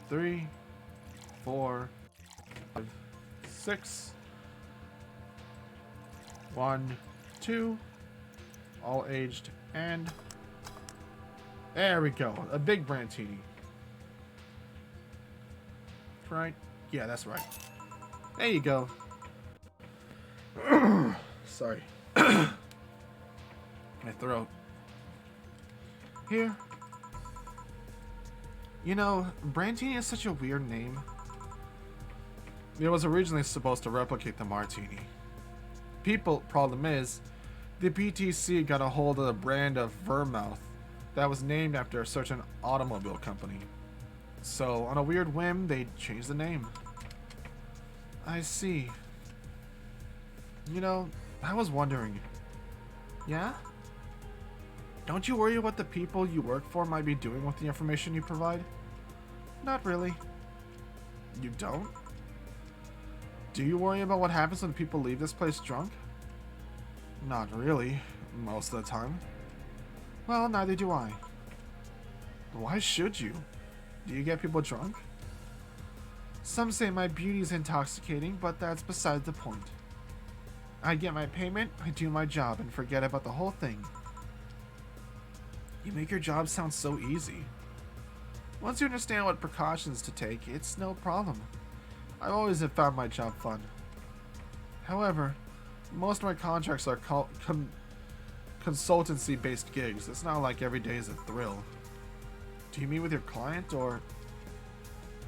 3, 4, 5, 6. 1, 2. All aged and there we go. A big Brantini. Right? Yeah, that's right. There you go. Sorry. My throat. Here. You know, Brantini is such a weird name. It was originally supposed to replicate the Martini. Problem is, the PTC got a hold of the brand of Vermouth that was named after a certain automobile company. So, on a weird whim, they changed the name. I see. You know, I was wondering. Yeah? Don't you worry what the people you work for might be doing with the information you provide? Not really. You don't? Do you worry about what happens when people leave this place drunk? Not really, most of the time. Well, neither do I. Why should you? Do you get people drunk? Some say my beauty's intoxicating, but that's beside the point. I get my payment, I do my job, and forget about the whole thing. You make your job sound so easy. Once you understand what precautions to take, it's no problem. I always have found my job fun. However, most of my contracts are consultancy-based gigs. It's not like every day is a thrill. Do you meet with your client, or...?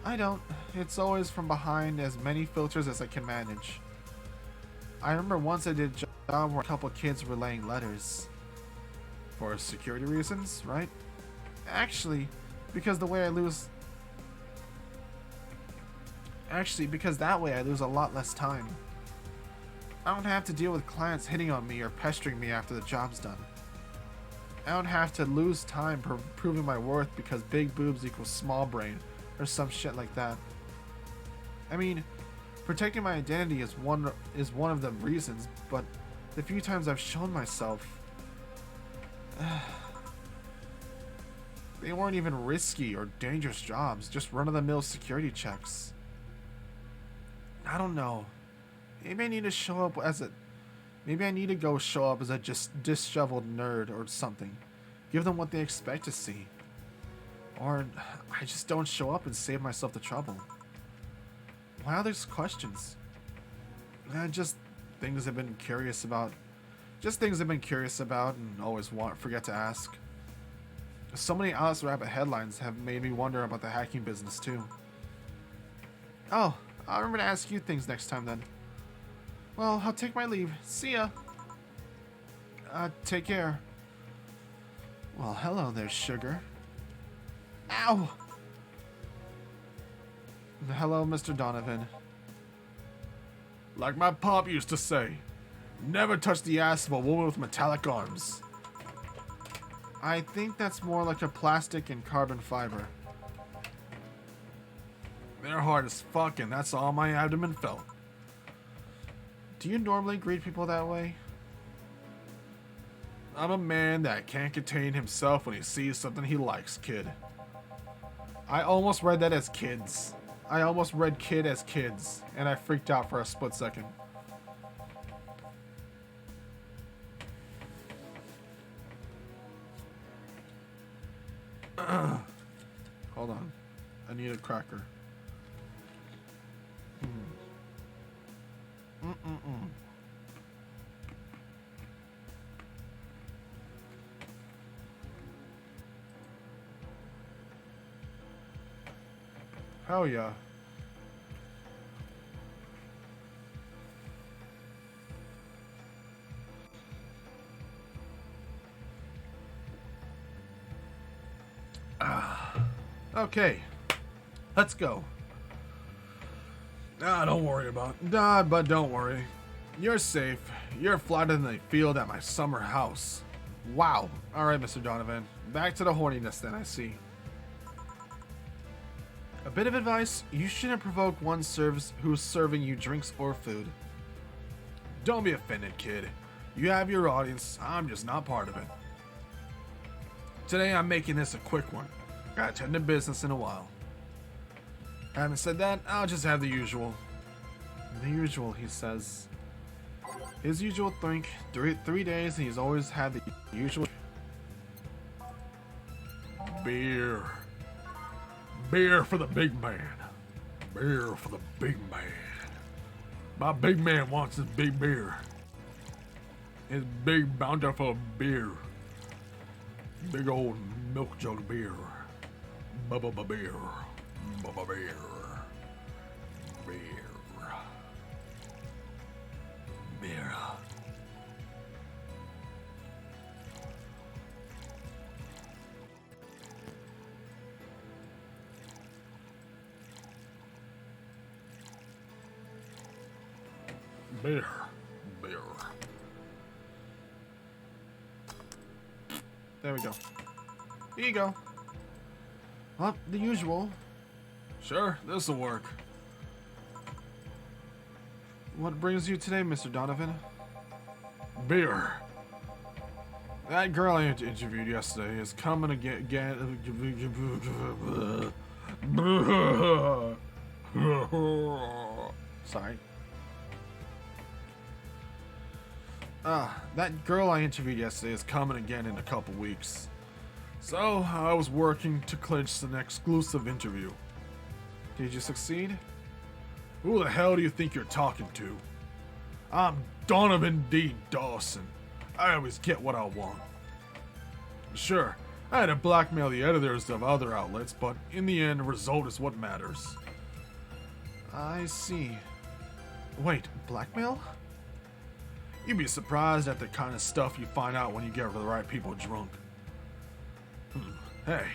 I don't. It's always from behind as many filters as I can manage. I remember once I did a job where a couple kids were relaying letters. For security reasons, right? Actually, because the way I lose... Actually, because that way I lose a lot less time. I don't have to deal with clients hitting on me or pestering me after the job's done. I don't have to lose time proving my worth because big boobs equals small brain or some shit like that. I mean, protecting my identity is one of the reasons, but the few times I've shown myself, they weren't even risky or dangerous jobs, just run-of-the-mill security checks. I don't know. Maybe I need to go show up as a just disheveled nerd or something. Give them what they expect to see. Or I just don't show up and save myself the trouble. Why are these questions? Just things I've been curious about. And always forget to ask. So many Alice Rabbit headlines have made me wonder about the hacking business too. Oh, I'll remember to ask you things next time then. Well, I'll take my leave. See ya. Take care. Well, hello there, sugar. Ow! Hello, Mr. Donovan. Like my pop used to say, never touch the ass of a woman with metallic arms. I think that's more like a plastic and carbon fiber. They're hard as fuck, and that's all my abdomen felt. Do you normally greet people that way? I'm a man that can't contain himself when he sees something he likes, kid. I almost read that as kids. I almost read kid as kids, and I freaked out for a split second. Hold on. I need a cracker. Hell yeah. Okay. Let's go. Don't worry about it. But don't worry. You're safe. You're flatter than they feel at my summer house. Wow. Alright, Mr. Donovan. Back to the horniness then, I see. A bit of advice, you shouldn't provoke one who's serving you drinks or food. Don't be offended, kid. You have your audience, I'm just not part of it. Today I'm making this a quick one. Gotta tend to business in a while. Having said that, I'll just have the usual. The usual, he says. His usual drink, 3 days, and he's always had the usual. Beer. Beer for the big man. Beer for the big man. My big man wants his big beer. His big bountiful beer. Big old milk jug beer. Bubba beer. Bubba beer. Beer. Beer. Beer. Beer. There we go. Here you go. Well, the usual. Sure, this'll work. What brings you today, Mr. Donovan? Beer. That girl I interviewed yesterday is coming again. Sorry. That girl I interviewed yesterday is coming again in a couple weeks. So, I was working to clinch an exclusive interview. Did you succeed? Who the hell do you think you're talking to? I'm Donovan D. Dawson. I always get what I want. Sure, I had to blackmail the editors of other outlets, but in the end, the result is what matters. I see. Wait, blackmail? You'd be surprised at the kind of stuff you find out when you get the right people drunk. Hey,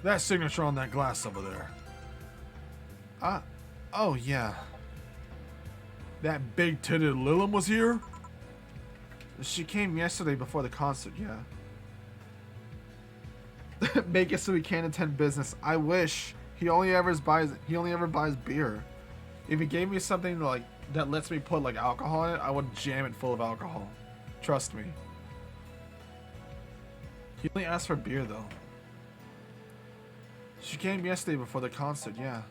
that signature on that glass over there. Oh, yeah. That big-titted Lilum was here? She came yesterday before the concert, yeah. Make it so he can't attend business. I wish. He only ever buys beer. If he gave me something like that lets me put like alcohol in it, I would jam it full of alcohol. Trust me. He only asked for beer though. She came yesterday before the concert, yeah.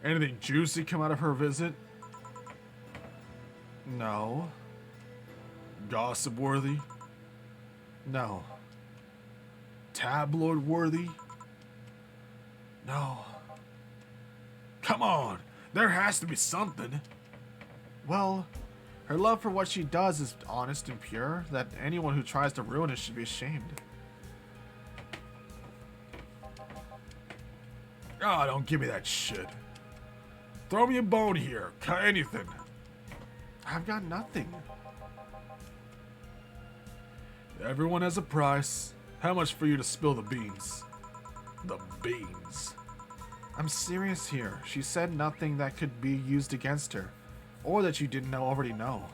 Anything juicy come out of her visit? No. Gossip worthy? No. Tabloid worthy? No. Come on, there has to be something. Well, her love for what she does is honest and pure, that anyone who tries to ruin it should be ashamed. Ah, don't give me that shit. Throw me a bone here, cut anything. I've got nothing. Everyone has a price. How much for you to spill the beans? The beans. I'm serious here. She said nothing that could be used against her. Or that you didn't already know.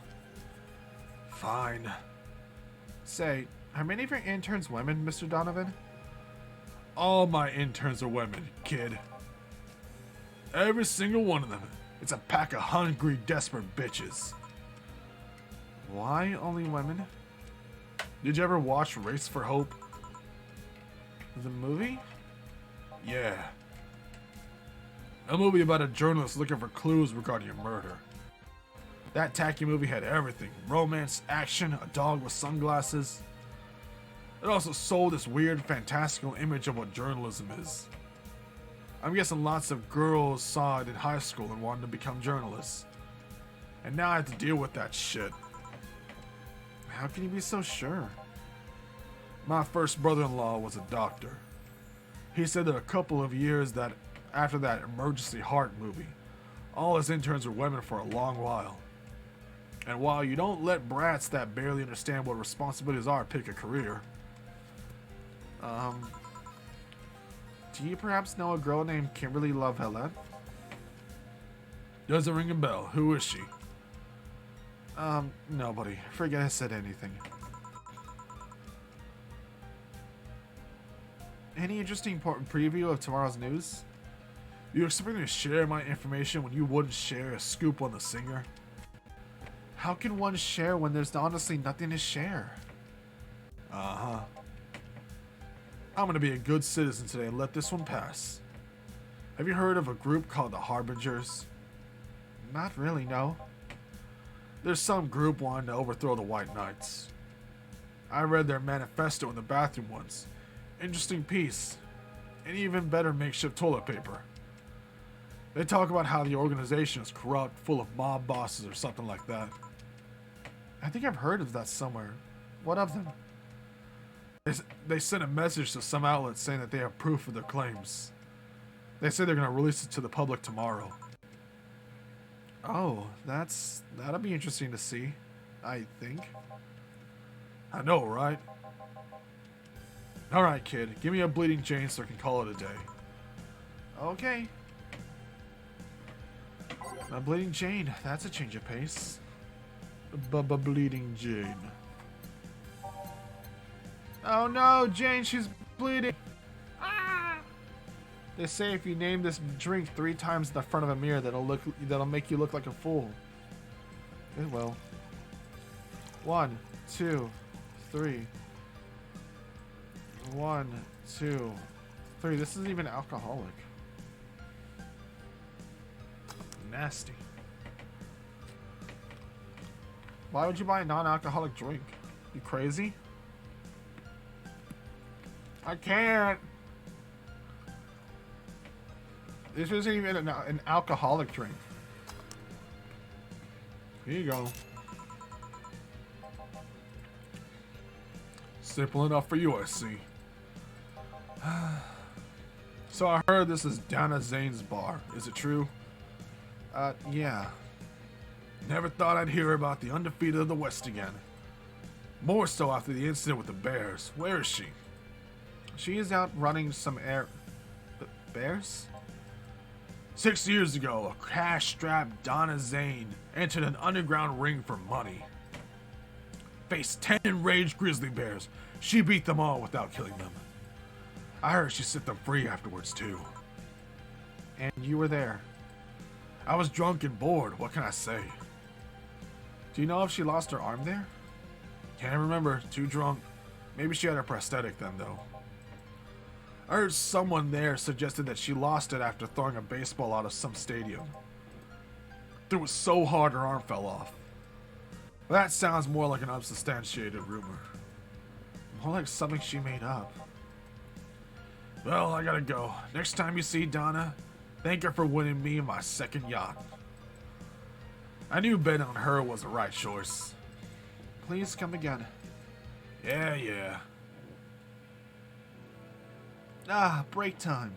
Fine. Say, are many of your interns women, Mr. Donovan? All my interns are women, kid. Every single one of them. It's a pack of hungry, desperate bitches. Why only women? Did you ever watch Race for Hope? The movie? Yeah. A movie about a journalist looking for clues regarding a murder. That tacky movie had everything. Romance, action, a dog with sunglasses. It also sold this weird, fantastical image of what journalism is. I'm guessing lots of girls saw it in high school and wanted to become journalists. And now I have to deal with that shit. How can you be so sure? My first brother-in-law was a doctor. He said that a couple of years that after that Emergency Heart movie, all his interns were women for a long while. And while you don't let brats that barely understand what responsibilities are pick a career, do you perhaps know a girl named Kimberly Lavellette? Doesn't ring a bell. Who is she? Nobody. Forget I said anything. Any interesting preview of tomorrow's news? You expect me to share my information when you wouldn't share a scoop on the singer? How can one share when there's honestly nothing to share? Uh-huh. I'm gonna be a good citizen today and let this one pass. Have you heard of a group called the Harbingers? Not really, no. There's some group wanting to overthrow the White Knights. I read their manifesto in the bathroom once. Interesting piece. And even better makeshift toilet paper. They talk about how the organization is corrupt, full of mob bosses or something like that. I think I've heard of that somewhere. What of them? They sent a message to some outlets saying that they have proof of their claims. They say they're going to release it to the public tomorrow. Oh, that'll be interesting to see, I think. I know, right? Alright, kid. Give me a Bleeding Jane so I can call it a day. Okay. A Bleeding Jane. That's a change of pace. Bleeding Jane. Oh no, Jane, she's bleeding. Ah! They say if you name this drink 3 times in the front of a mirror, that'll make you look like a fool. It will. 1, 2, 3. 1, 2, 3. This isn't even alcoholic. Nasty. Why would you buy a non-alcoholic drink? You crazy? I can't. This isn't even an alcoholic drink. Here you go. Simple enough for you, I see. So I heard this is down at Zane's bar. Is it true? Yeah. Never thought I'd hear about the undefeated of the West again. More so after the incident with the Bears. Where is she? She is out running some bears? 6 years ago, a cash-strapped Donna Zane entered an underground ring for money. Faced 10 enraged grizzly bears. She beat them all without killing them. I heard she set them free afterwards, too. And you were there. I was drunk and bored, what can I say? Do you know if she lost her arm there? Can't remember, too drunk. Maybe she had a prosthetic then, though. I heard someone there suggested that she lost it after throwing a baseball out of some stadium. Threw it so hard her arm fell off. That sounds more like an unsubstantiated rumor. More like something she made up. Well, I gotta go. Next time you see Donna, thank her for winning me my second yacht. I knew betting on her was the right choice. Please come again. Yeah. Ah, break time.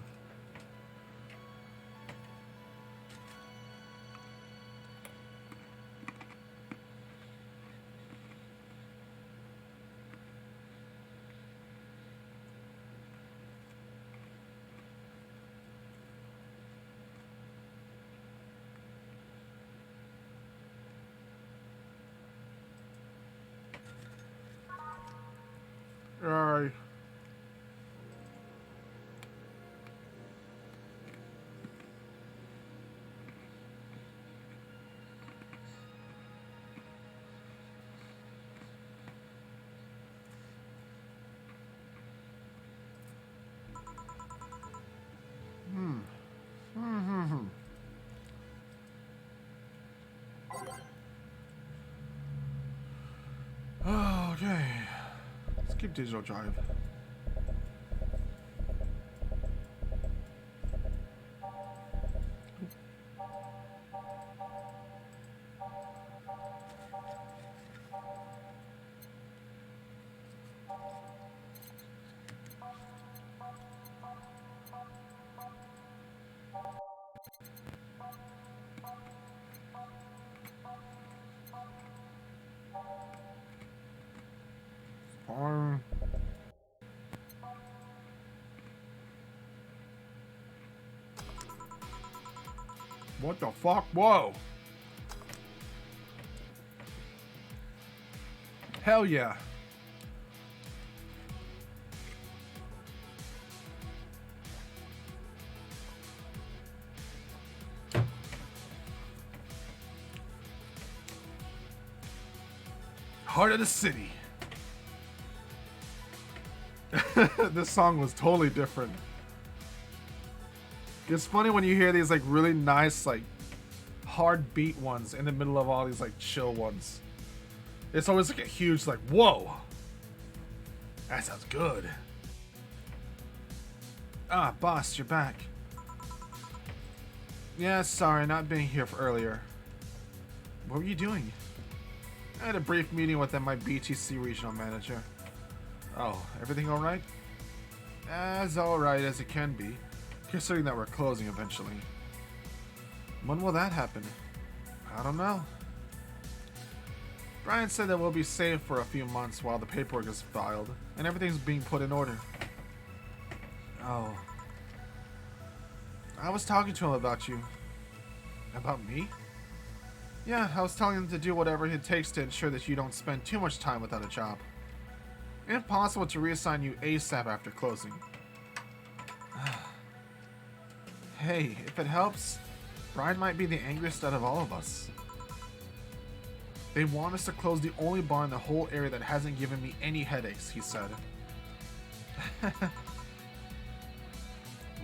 Alright. Okay. Let's keep digital drive. What the fuck? Whoa. Hell yeah. Heart of the city. This song was totally different. It's funny when you hear these like really nice like hard beat ones in the middle of all these like chill ones. It's always like a huge like whoa. That sounds good. Ah, boss, you're back. Yeah, sorry, not being here for earlier. What were you doing? I had a brief meeting with my BTC regional manager. Oh, everything alright? As alright as it can be, considering that we're closing eventually. When will that happen? I don't know. Brian said that we'll be safe for a few months while the paperwork is filed and everything's being put in order. Oh. I was talking to him about you. About me? Yeah, I was telling him to do whatever it takes to ensure that you don't spend too much time without a job. If possible, to reassign you ASAP after closing. Hey, if it helps, Brian might be the angriest out of all of us. They want us to close the only bar in the whole area that hasn't given me any headaches, he said. What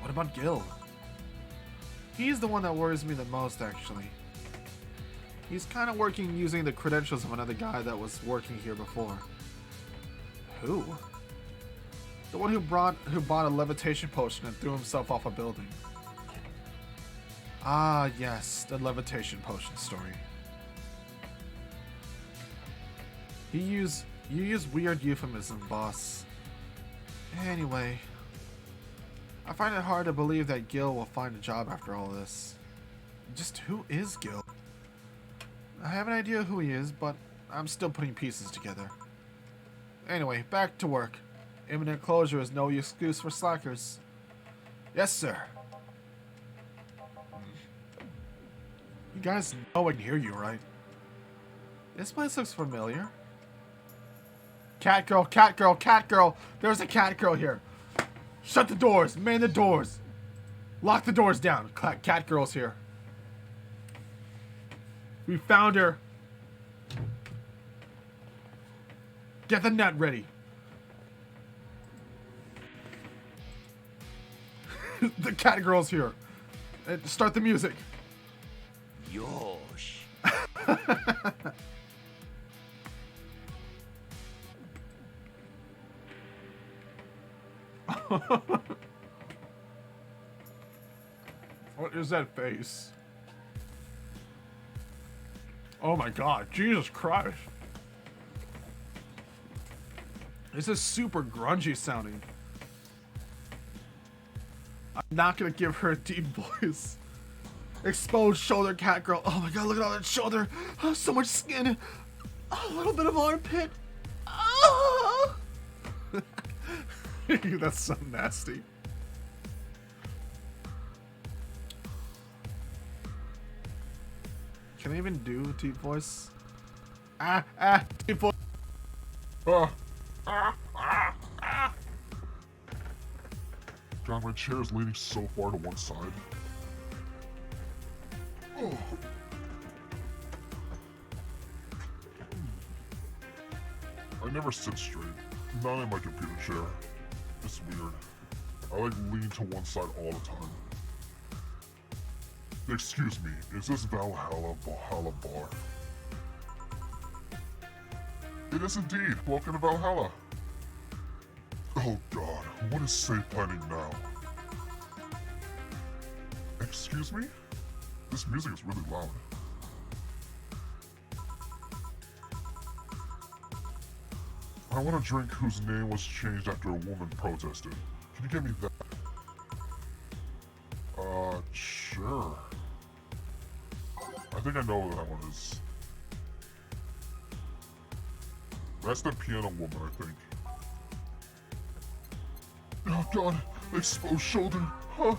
about Gil? He's the one that worries me the most, actually. He's kind of working using the credentials of another guy that was working here before. Who? The one who bought a levitation potion and threw himself off a building. Ah, yes, the levitation potion story. You use weird euphemism, boss. Anyway, I find it hard to believe that Gil will find a job after all this. Just who is Gil? I have an idea who he is, but I'm still putting pieces together. Anyway, back to work. Imminent closure is no excuse for slackers. Yes, sir. You guys know I can hear you, right? This place looks familiar. Cat girl, cat girl, cat girl. There's a cat girl here. Shut the doors. Man the doors. Lock the doors down. Cat girl's here. We found her. Get the net ready. The cat girl's here. Start the music. Yosh. What is that face? Oh my god, Jesus Christ. This is super grungy sounding. I'm not gonna give her a deep voice. Exposed shoulder, cat girl. Oh my god, look at all that shoulder. Oh, so much skin. Oh, a little bit of armpit. Oh. That's so nasty. Can I even do a deep voice? Deep voice. God, my chair is leaning so far to one side. Oh. I never sit straight. Not in my computer chair. It's weird. I like lean to one side all the time. Excuse me, is this Valhalla Bar? It is indeed. Welcome to Valhalla. Oh god, what is safe planning now? Excuse me? This music is really loud. I want a drink whose name was changed after a woman protested. Can you get me that? Sure. I think I know what that one is. That's the piano woman, I think. Oh god, exposed shoulder, huh?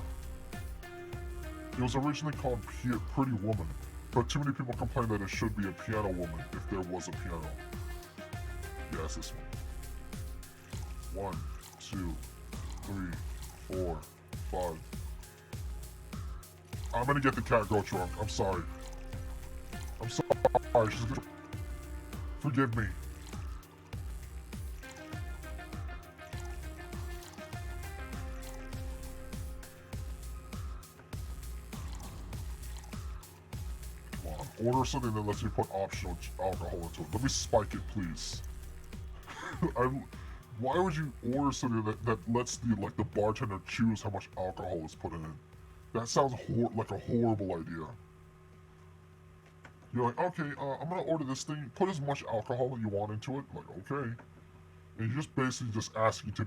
It was originally called Pretty Woman, but too many people complained that it should be a piano woman if there was a piano. Yeah, it's this one. 1, 2, 3, 4, 5. I'm gonna get the cat girl drunk. I'm sorry. I'm sorry. She's gonna... Forgive me. Come on. Order something that lets me put optional alcohol into it. Let me spike it, please. Why would you order something that lets the bartender choose how much alcohol is put in it? That sounds like a horrible idea. You're like, okay, I'm gonna order this thing. Put as much alcohol that you want into it. Like, okay. And you're just basically just asking to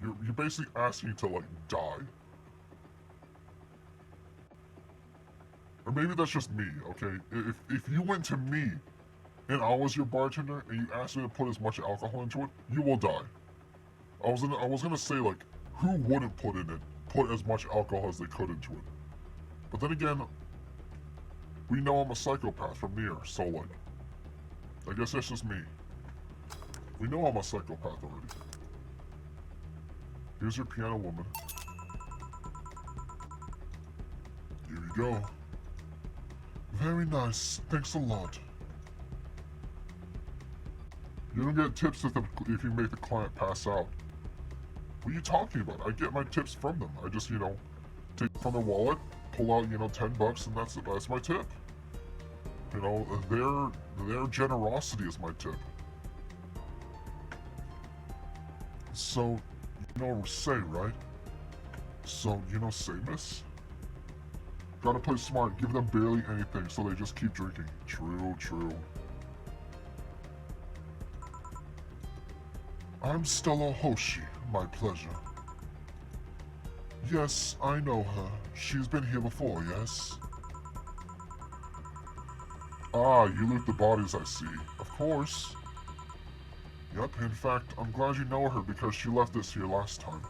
you're basically asking to like die. Or maybe that's just me. Okay, if you went to me and I was your bartender and you asked me to put as much alcohol into it, you will die. I was gonna say like, who wouldn't put as much alcohol as they could into it? But then again, we know I'm a psychopath from the air, so like, I guess that's just me. We know I'm a psychopath already. Here's your piano woman. Here you go. Very nice, thanks a lot. You don't get tips if you make the client pass out. What are you talking about? I get my tips from them. I just, take from their wallet, pull out, $10, and that's my tip. Their generosity is my tip. So, say, right? So, say, miss? Gotta play smart, give them barely anything, so they just keep drinking. True, true. I'm Stella Hoshi, my pleasure. Yes, I know her. She's been here before, yes? Ah, you loot the bodies, I see. Of course. Yep, in fact, I'm glad you know her because she left this here last time.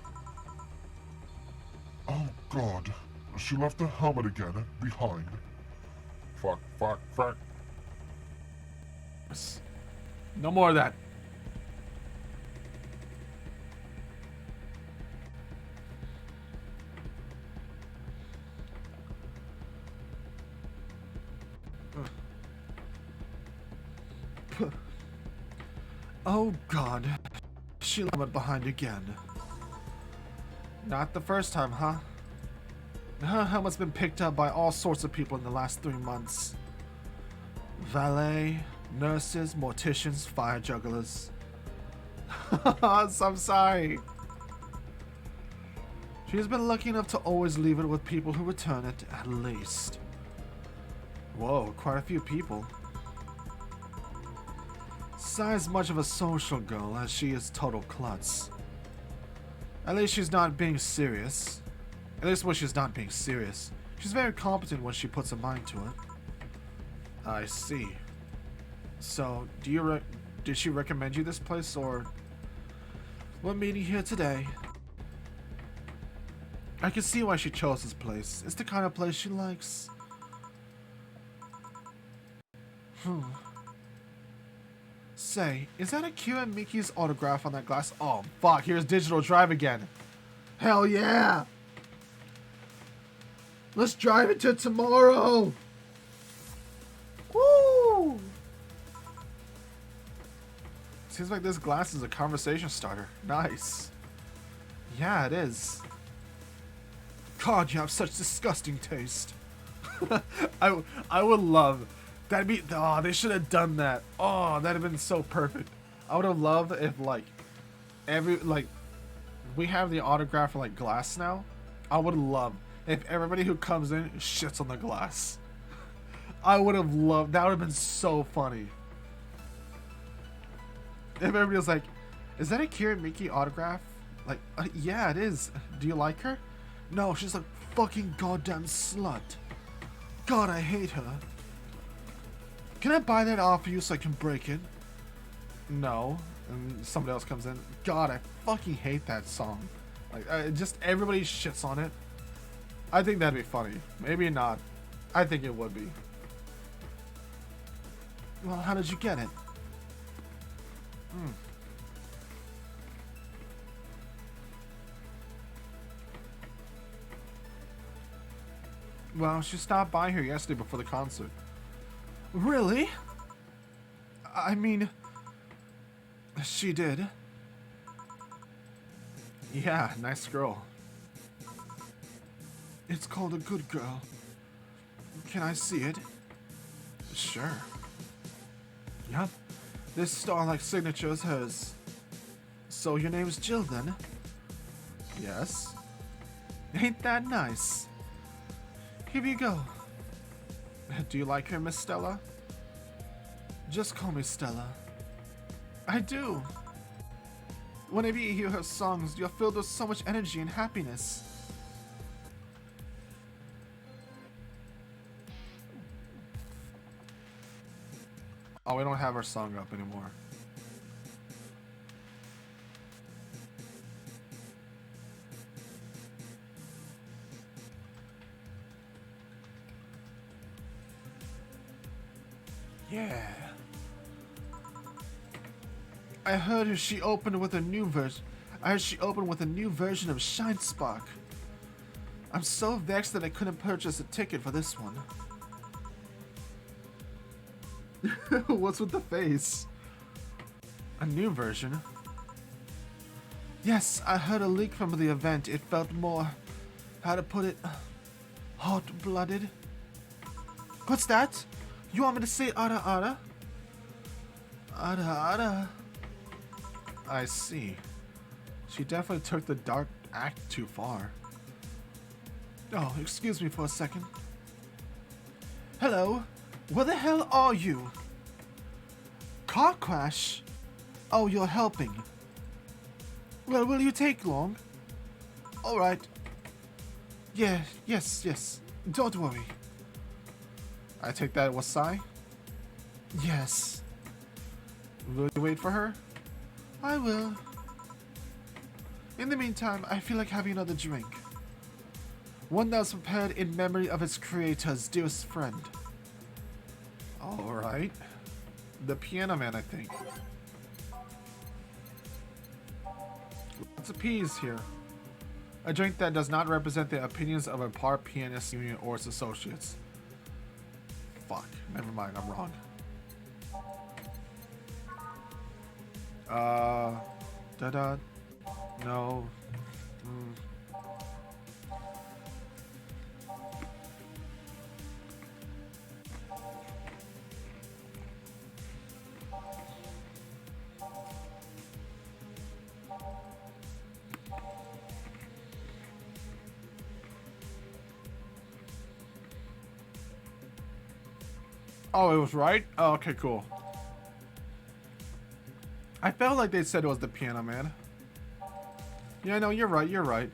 Oh god, she left the helmet again, behind. Fuck. No more of that. Oh God, she left behind again. Not the first time, huh? Her helmet's been picked up by all sorts of people in the last 3 months. Valet, nurses, morticians, fire jugglers. I'm sorry. She's been lucky enough to always leave it with people who return it, at least. Whoa, quite a few people. Si's much of a social girl as she is total klutz. At least she's not being serious. At least when she's not being serious. She's very competent when she puts her mind to it. I see. So, did she recommend you this place, or we're meeting here today? I can see why she chose this place. It's the kind of place she likes. Say, is that Akira Miki's autograph on that glass? Oh, fuck, here's Digital Drive again. Hell yeah! Let's drive it to tomorrow! Woo! Seems like this glass is a conversation starter. Nice. Yeah, it is. God, you have such disgusting taste. I would love... That'd be... Oh, they should have done that. Oh, that'd have been so perfect. I would have loved if, like... we have the autograph for, like, glass now. I would love if everybody who comes in shits on the glass. I would have loved... That would have been so funny. If everybody was like, is that a Akira Miki autograph? Like, yeah, it is. Do you like her? No, she's a fucking goddamn slut. God, I hate her. Can I buy that off you so I can break it? No. And somebody else comes in. God, I fucking hate that song. Like, just everybody shits on it. I think that'd be funny. Maybe not. I think it would be. Well, how did you get it? Well, she stopped by here yesterday before the concert. Really? I mean, she did. Yeah, nice girl. It's called A Good Girl. Can I see it? Sure. Yup. This star-like signature is hers. So your name's Jill, then? Yes. Ain't that nice? Here you go. Do you like her, Miss Stella? Just call me Stella. I do. Whenever you hear her songs, you're filled with so much energy and happiness. Oh, we don't have our song up anymore. Yeah. I heard she opened with a new version. I heard she opened with a new version of Shine Spark. I'm so vexed that I couldn't purchase a ticket for this one. What's with the face? A new version? Yes, I heard a leak from the event. It felt more... How to put it? Hot-blooded? What's that? You want me to say ara ara? Ara ara. I see. She definitely took the dark act too far. Oh, excuse me for a second. Hello? Where the hell are you? Car crash? Oh, you're helping. Well, will you take long? Alright. Yeah, yes. Don't worry. I take that was Sai? Yes. Will you wait for her? I will. In the meantime, I feel like having another drink. One that was prepared in memory of its creator's dearest friend. Alright. The Piano Man, I think. Lots of P's here. A drink that does not represent the opinions of a par pianist union or its associates. Fuck. Never mind, I'm wrong. Da-da. No. Oh, it was right? Oh, okay, cool. I felt like they said it was the Piano Man. Yeah, no, you're right, you're right.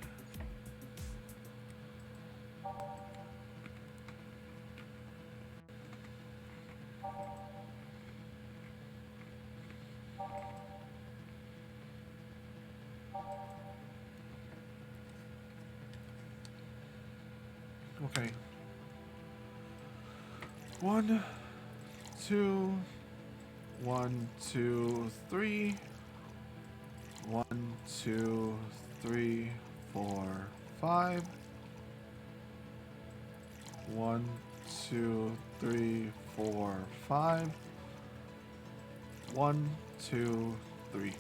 Okay. 1, 2, 1, 2, 3. 1, 2, 3, 4, 5. 1, 2, 3, 4, 5. 1, 2, 3.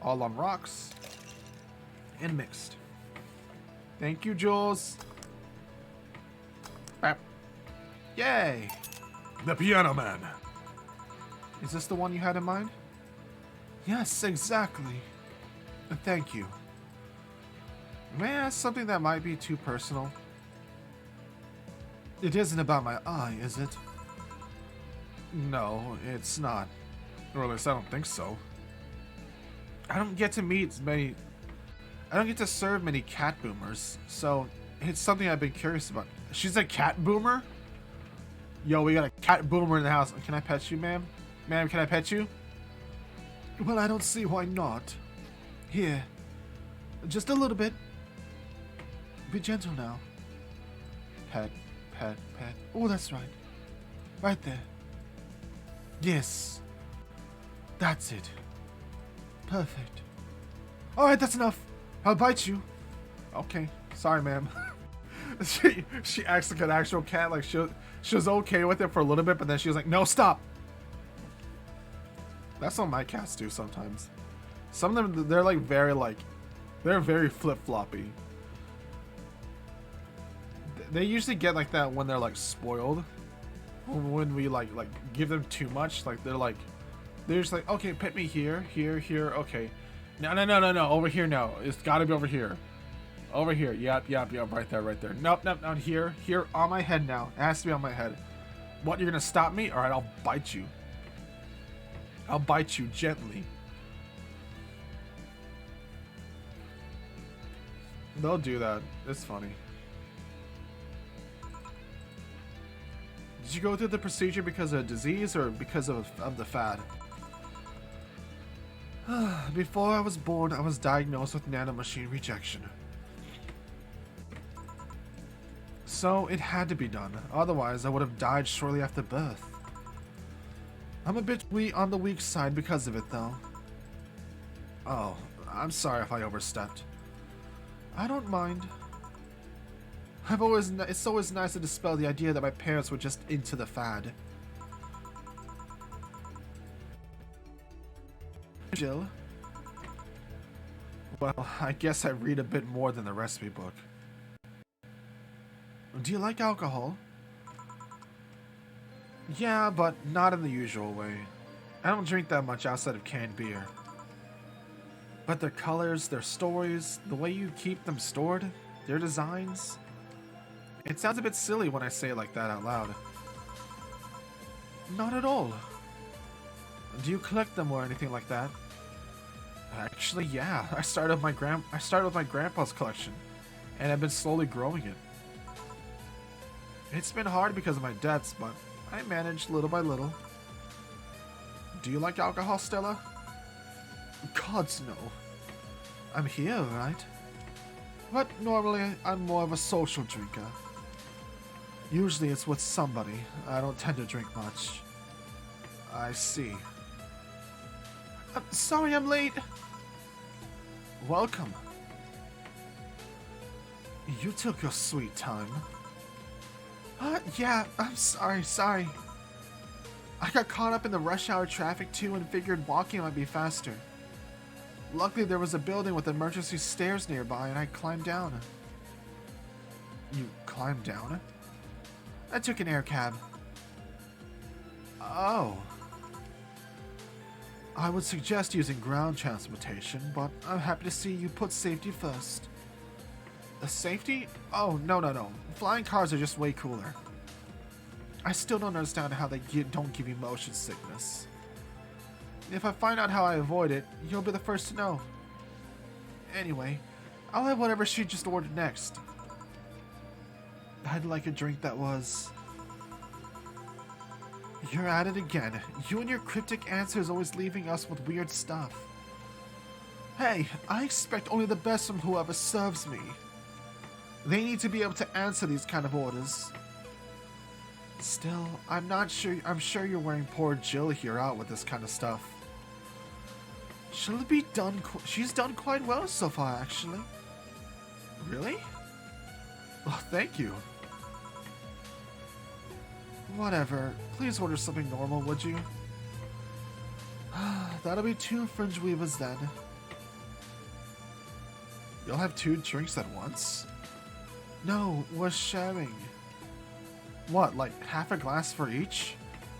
All on rocks and mixed. Thank you, Jules. Bap. Yay! The Piano Man. Is this the one you had in mind? Yes, exactly. Thank you. May I ask something that might be too personal? It isn't about my eye, is it? No, it's not. Or at least I don't think so. I don't get to serve many cat boomers, so it's something I've been curious about. She's a cat boomer? Yo, we got a cat boomer in the house. Can I pet you, ma'am? Ma'am, can I pet you? Well, I don't see why not. Here. Just a little bit. Be gentle now. Pet, pet, pet. Oh, that's right. Right there. Yes. That's it. Perfect. Alright, that's enough. I'll bite you. Okay. Sorry, ma'am. she acts like an actual cat. Like, she was okay with it for a little bit, but then she was like, no, stop. That's what my cats do sometimes. Some of them, they're very flip-floppy. They usually get like that when they're like spoiled. When we like give them too much, like they're just like, okay, pet me here, okay. No, over here, no. It's gotta be over here. Over here, yep, right there. Nope, not here, on my head now. It has to be on my head. What, you're gonna stop me? Alright, I'll bite you. I'll bite you gently. They'll do that. It's funny. Did you go through the procedure because of a disease or because of the fad? Before I was born, I was diagnosed with nanomachine rejection. So it had to be done. Otherwise, I would have died shortly after birth. I'm a bit on the weak side because of it, though. Oh, I'm sorry if I overstepped. I don't mind. It's always nice to dispel the idea that my parents were just into the fad. Jill? Well, I guess I read a bit more than the recipe book. Do you like alcohol? Yeah, but not in the usual way. I don't drink that much outside of canned beer. But their colors, their stories, the way you keep them stored, their designs... It sounds a bit silly when I say it like that out loud. Not at all. Do you collect them or anything like that? Actually, yeah. I started with my grandpa's collection, and I've been slowly growing it. It's been hard because of my debts, but I managed little by little. Do you like alcohol, Stella? Gods, no. I'm here, right? But normally, I'm more of a social drinker. Usually it's with somebody. I don't tend to drink much. I see. I'm sorry I'm late. Welcome. You took your sweet time. Yeah, I'm sorry. I got caught up in the rush hour traffic too and figured walking might be faster. Luckily there was a building with emergency stairs nearby and I climbed down. You climbed down? I took an air cab. Oh. I would suggest using ground transportation, but I'm happy to see you put safety first. Safety? Oh, no. Flying cars are just way cooler. I still don't understand how they don't give you motion sickness. If I find out how I avoid it, you'll be the first to know. Anyway, I'll have whatever she just ordered next. I'd like a drink that was... You're at it again. You and your cryptic answers always leaving us with weird stuff. Hey, I expect only the best from whoever serves me. They need to be able to answer these kind of orders. Still, I'm sure you're wearing poor Jill here out with this kind of stuff. She's done quite well so far, actually. Really? Well, thank you. Whatever. Please order something normal, would you? That'll be 2 fringe weavers then. You'll have 2 drinks at once? No, we're sharing. What, like half a glass for each?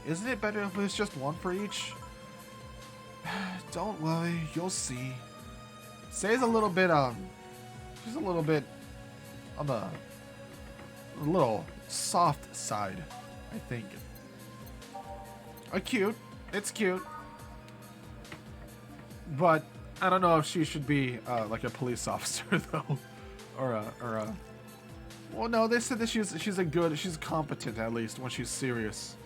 Isn't it better if it was just 1 for each? Don't worry, you'll see. Say's a little bit, she's a little bit on the little soft side, I think. Cute. It's cute. But I don't know if she should be like a police officer though, or a. Well, no, they said that she's competent at least when she's serious.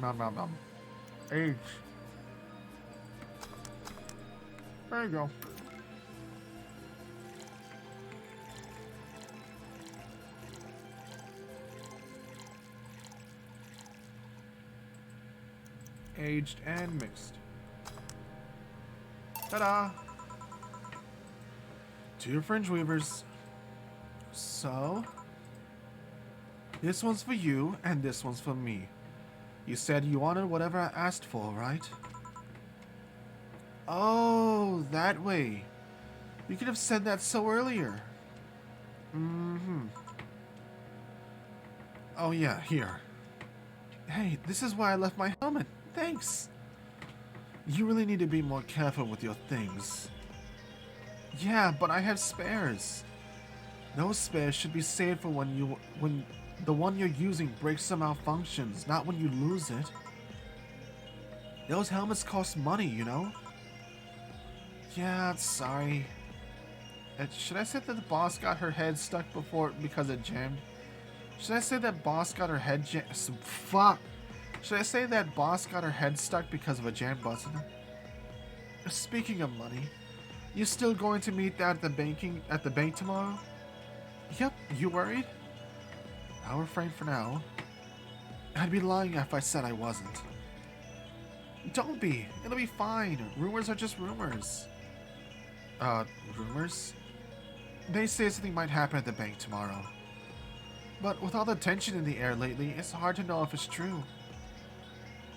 Nom. Age. There you go. Aged and mixed. Ta-da! 2 fringe weavers. So, this one's for you, and this one's for me. You said you wanted whatever I asked for, right? Oh, that way. You could have said that so earlier. Mm-hmm. Oh yeah, here. Hey, this is why I left my helmet. Thanks. You really need to be more careful with your things. Yeah, but I have spares. Those spares should be saved for when the one you're using breaks or malfunctions, not when you lose it. Those helmets cost money, you know? Yeah, sorry. Should I say that the boss got her head stuck because it jammed? Should I say that boss got her head fuck. Should I say that boss got her head stuck because of a jam button? Speaking of money, you still going to meet that at the bank tomorrow? Yep, you worried? I'll refrain for now. I'd be lying if I said I wasn't. Don't be. It'll be fine. Rumors are just rumors. Rumors? They say something might happen at the bank tomorrow. But with all the tension in the air lately, it's hard to know if it's true.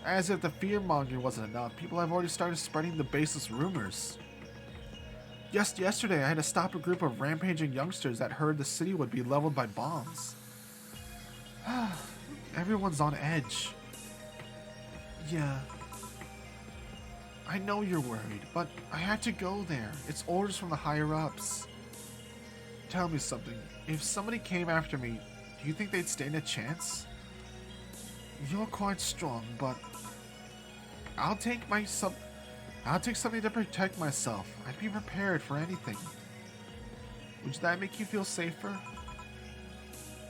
As if the fear-mongering wasn't enough, people have already started spreading the baseless rumors. Just yesterday, I had to stop a group of rampaging youngsters that heard the city would be leveled by bombs. Everyone's on edge. Yeah. I know you're worried, but I had to go there. It's orders from the higher-ups. Tell me something. If somebody came after me, do you think they'd stand a chance? You're quite strong, but I'll take something to protect myself. I'd be prepared for anything. Would that make you feel safer?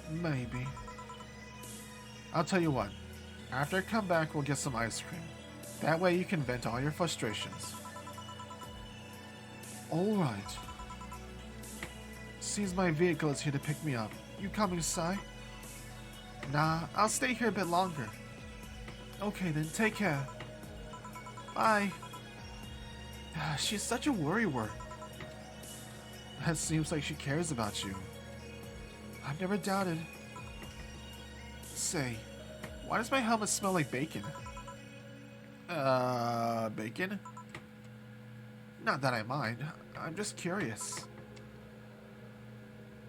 Maybe. I'll tell you what. After I come back, we'll get some ice cream. That way you can vent all your frustrations. Alright. Seems my vehicle is here to pick me up. You coming, Sai? Nah, I'll stay here a bit longer. Okay then, take care. Bye. She's such a worrywart. That seems like she cares about you. I've never doubted. Say, why does my helmet smell like bacon? Bacon? Not that I mind. I'm just curious.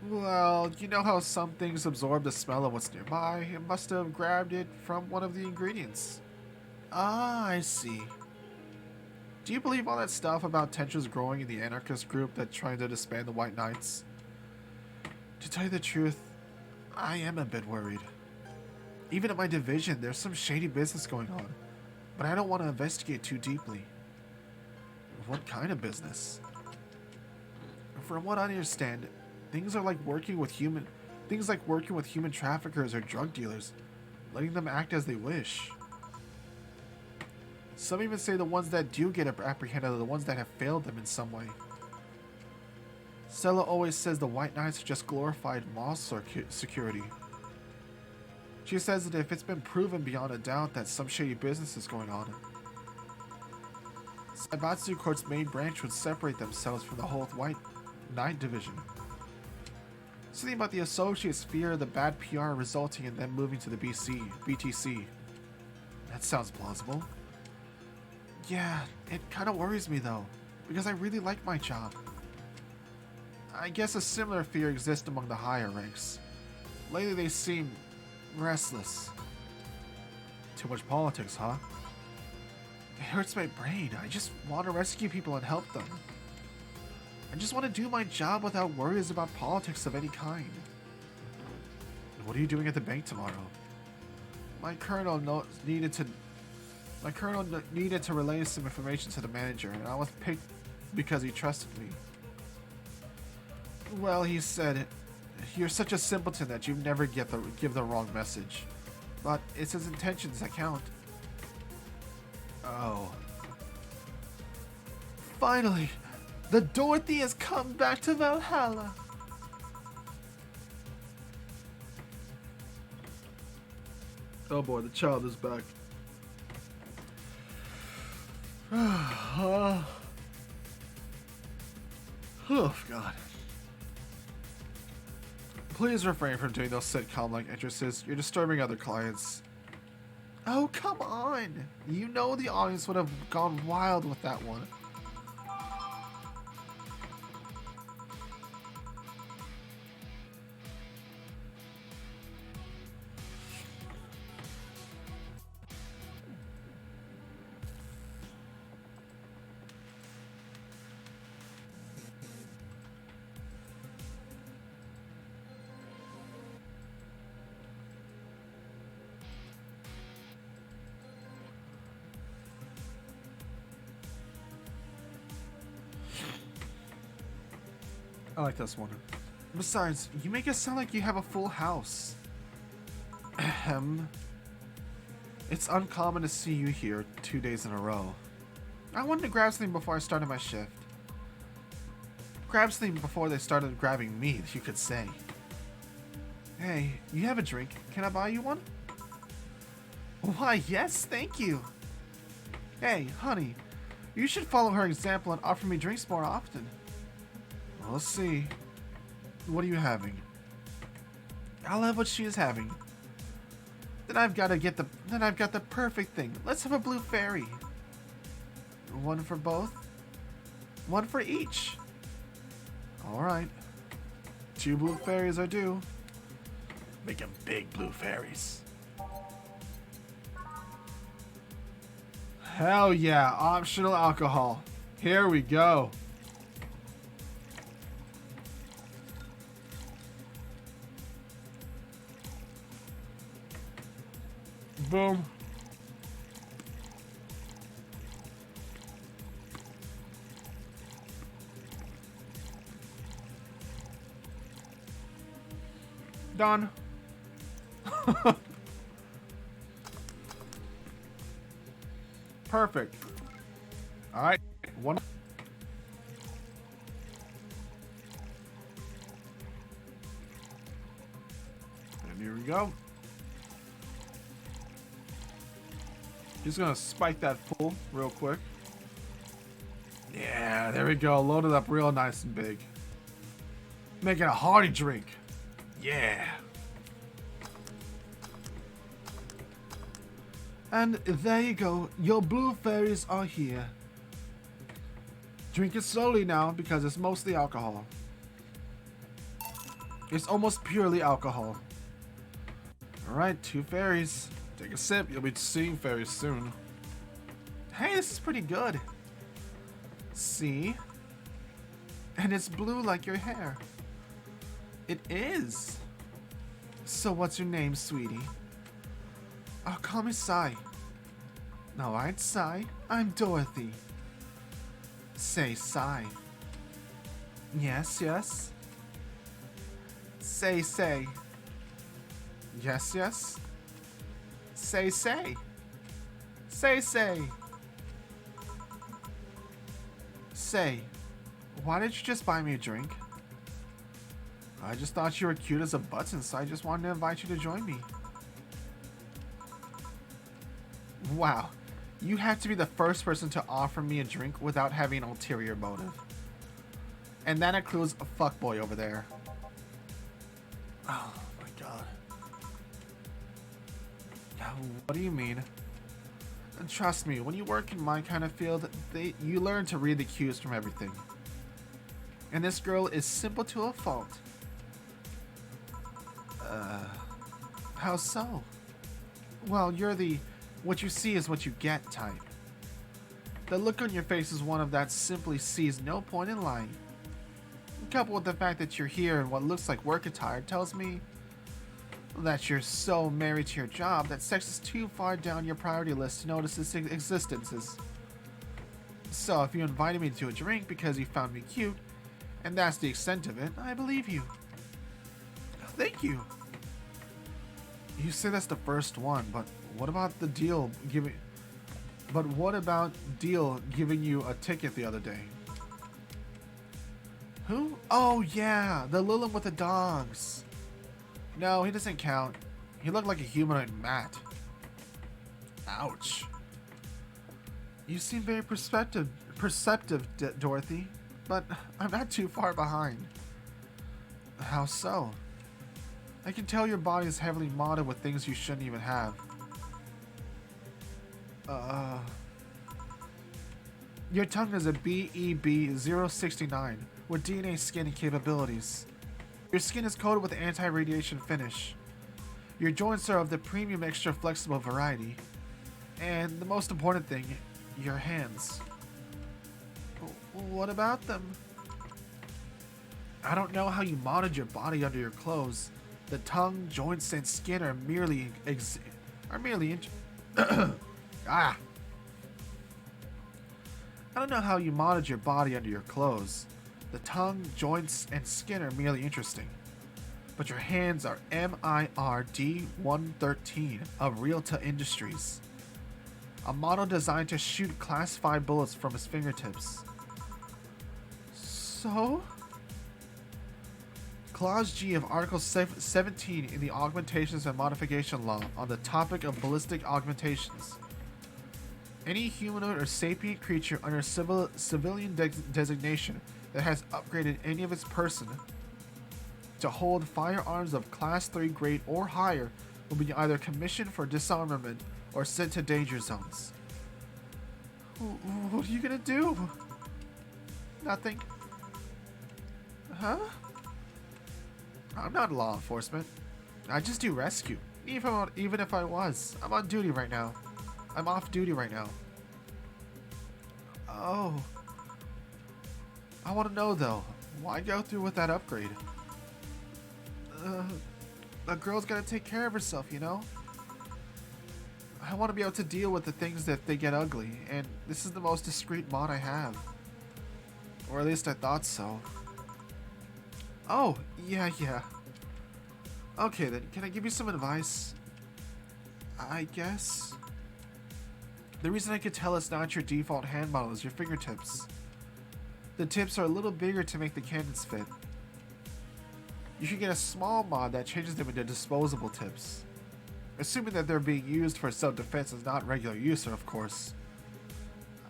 Well, you know how some things absorb the smell of what's nearby? It must have grabbed it from one of the ingredients. Ah, I see. Do you believe all that stuff about tensions growing in the anarchist group that's trying to disband the White Knights? To tell you the truth, I am a bit worried. Even at my division, there's some shady business going on, but I don't want to investigate too deeply. What kind of business? From what I understand, things like working with human traffickers or drug dealers, letting them act as they wish. Some even say the ones that do get apprehended are the ones that have failed them in some way. Stella always says the White Knights are just glorified mall security. She says that if it's been proven beyond a doubt that some shady business is going on, Saibatsu Court's main branch would separate themselves from the whole White Knight division. Something about the associates fear the bad PR resulting in them moving to the BTC. That sounds plausible. Yeah, it kind of worries me though, because I really like my job. I guess a similar fear exists among the higher ranks. Lately they seem restless. Too much politics, huh? It hurts my brain. I just want to rescue people and help them. I just want to do my job without worries about politics of any kind. What are you doing at the bank tomorrow? My colonel needed to relay some information to the manager, and I was picked because he trusted me. Well, he said, "You're such a simpleton that you never give the wrong message. But it's his intentions that count." Oh. Finally! The Dorothy has come back to Valhalla! Oh boy, the child is back. Oh, God. Please refrain from doing those sitcom-like entrances. You're disturbing other clients. Oh, come on! You know the audience would have gone wild with that one. I like this one. Besides, you make it sound like you have a full house. Ahem. It's uncommon to see you here 2 days in a row. I wanted to grab something before I started my shift. Grab something before they started grabbing me, you could say. Hey, you have a drink. Can I buy you one? Why, yes, thank you. Hey, honey, you should follow her example and offer me drinks more often. We'll see. What are you having? I'll have what she is having. Then I've got the perfect thing. Let's have a blue fairy. One for both? One for each. Alright. 2 blue fairies are due. Make them big blue fairies. Hell yeah, optional alcohol. Here we go. Boom. Done. Perfect. Alright, one. And here we go. He's gonna spike that pool real quick. Yeah, there we go. Load it up real nice and big. Make it a hearty drink. Yeah. And there you go. Your blue fairies are here. Drink it slowly now because it's mostly alcohol. It's almost purely alcohol. Alright, 2 fairies. Take a sip. You'll be seeing fairies soon. Hey, this is pretty good. See? And it's blue like your hair. It is. So what's your name, sweetie? Oh, call me Sai. Alright, Sai. I'm Dorothy. Say Sai. Yes, yes. Say. Yes, yes. Say. Say. Say, why didn't you just buy me a drink? I just thought you were cute as a button, so I just wanted to invite you to join me. Wow, you have to be the first person to offer me a drink without having an ulterior motive. And that includes a fuckboy over there. Oh my god. What do you mean? And trust me, when you work in my kind of field, you learn to read the cues from everything. And this girl is simple to a fault. How so? Well, you're the what you see is what you get type. The look on your face is one of that simply sees no point in lying. Coupled with the fact that you're here in what looks like work attire tells me that you're so married to your job that sex is too far down your priority list to notice its existences. So if you invited me to a drink because you found me cute, and that's the extent of it, I believe you. Thank you. You say that's the first one, but what about the deal giving... But what about Deal giving you a ticket the other day? Who? Oh yeah, the Lilith with the dogs. No, he doesn't count. He looked like a humanoid mat. Ouch. You seem very perceptive, Dorothy, but I'm not too far behind. How so? I can tell your body is heavily modded with things you shouldn't even have. Your tongue is a BEB069 with DNA scanning capabilities. Your skin is coated with anti-radiation finish. Your joints are of the premium extra flexible variety. And the most important thing, your hands. What about them? I don't know how you modded your body under your clothes. The tongue, joints, and skin are merely I don't know how you modded your body under your clothes. The tongue, joints, and skin are merely interesting. But your hands are MIRD-113 of Realta Industries. A model designed to shoot Class 5 bullets from his fingertips. So? Clause G of Article 17 in the Augmentations and Modification Law on the topic of ballistic augmentations. Any humanoid or sapient creature under civilian designation that has upgraded any of its person to hold firearms of Class 3 grade or higher will be either commissioned for disarmament or sent to danger zones. What are you gonna do? Nothing. Huh? I'm not law enforcement. I just do rescue. Even if I was. I'm on duty right now. I'm off duty right now. Oh. I want to know though, why go through with that upgrade? A girl's gotta take care of herself, you know? I want to be able to deal with the things that they get ugly, and this is the most discreet mod I have. Or at least I thought so. Oh, yeah. Okay then, can I give you some advice? I guess? The reason I could tell it's not your default hand model is your fingertips. The tips are a little bigger to make the cannons fit. You should get a small mod that changes them into disposable tips. Assuming that they're being used for self-defense and not regular use, of course.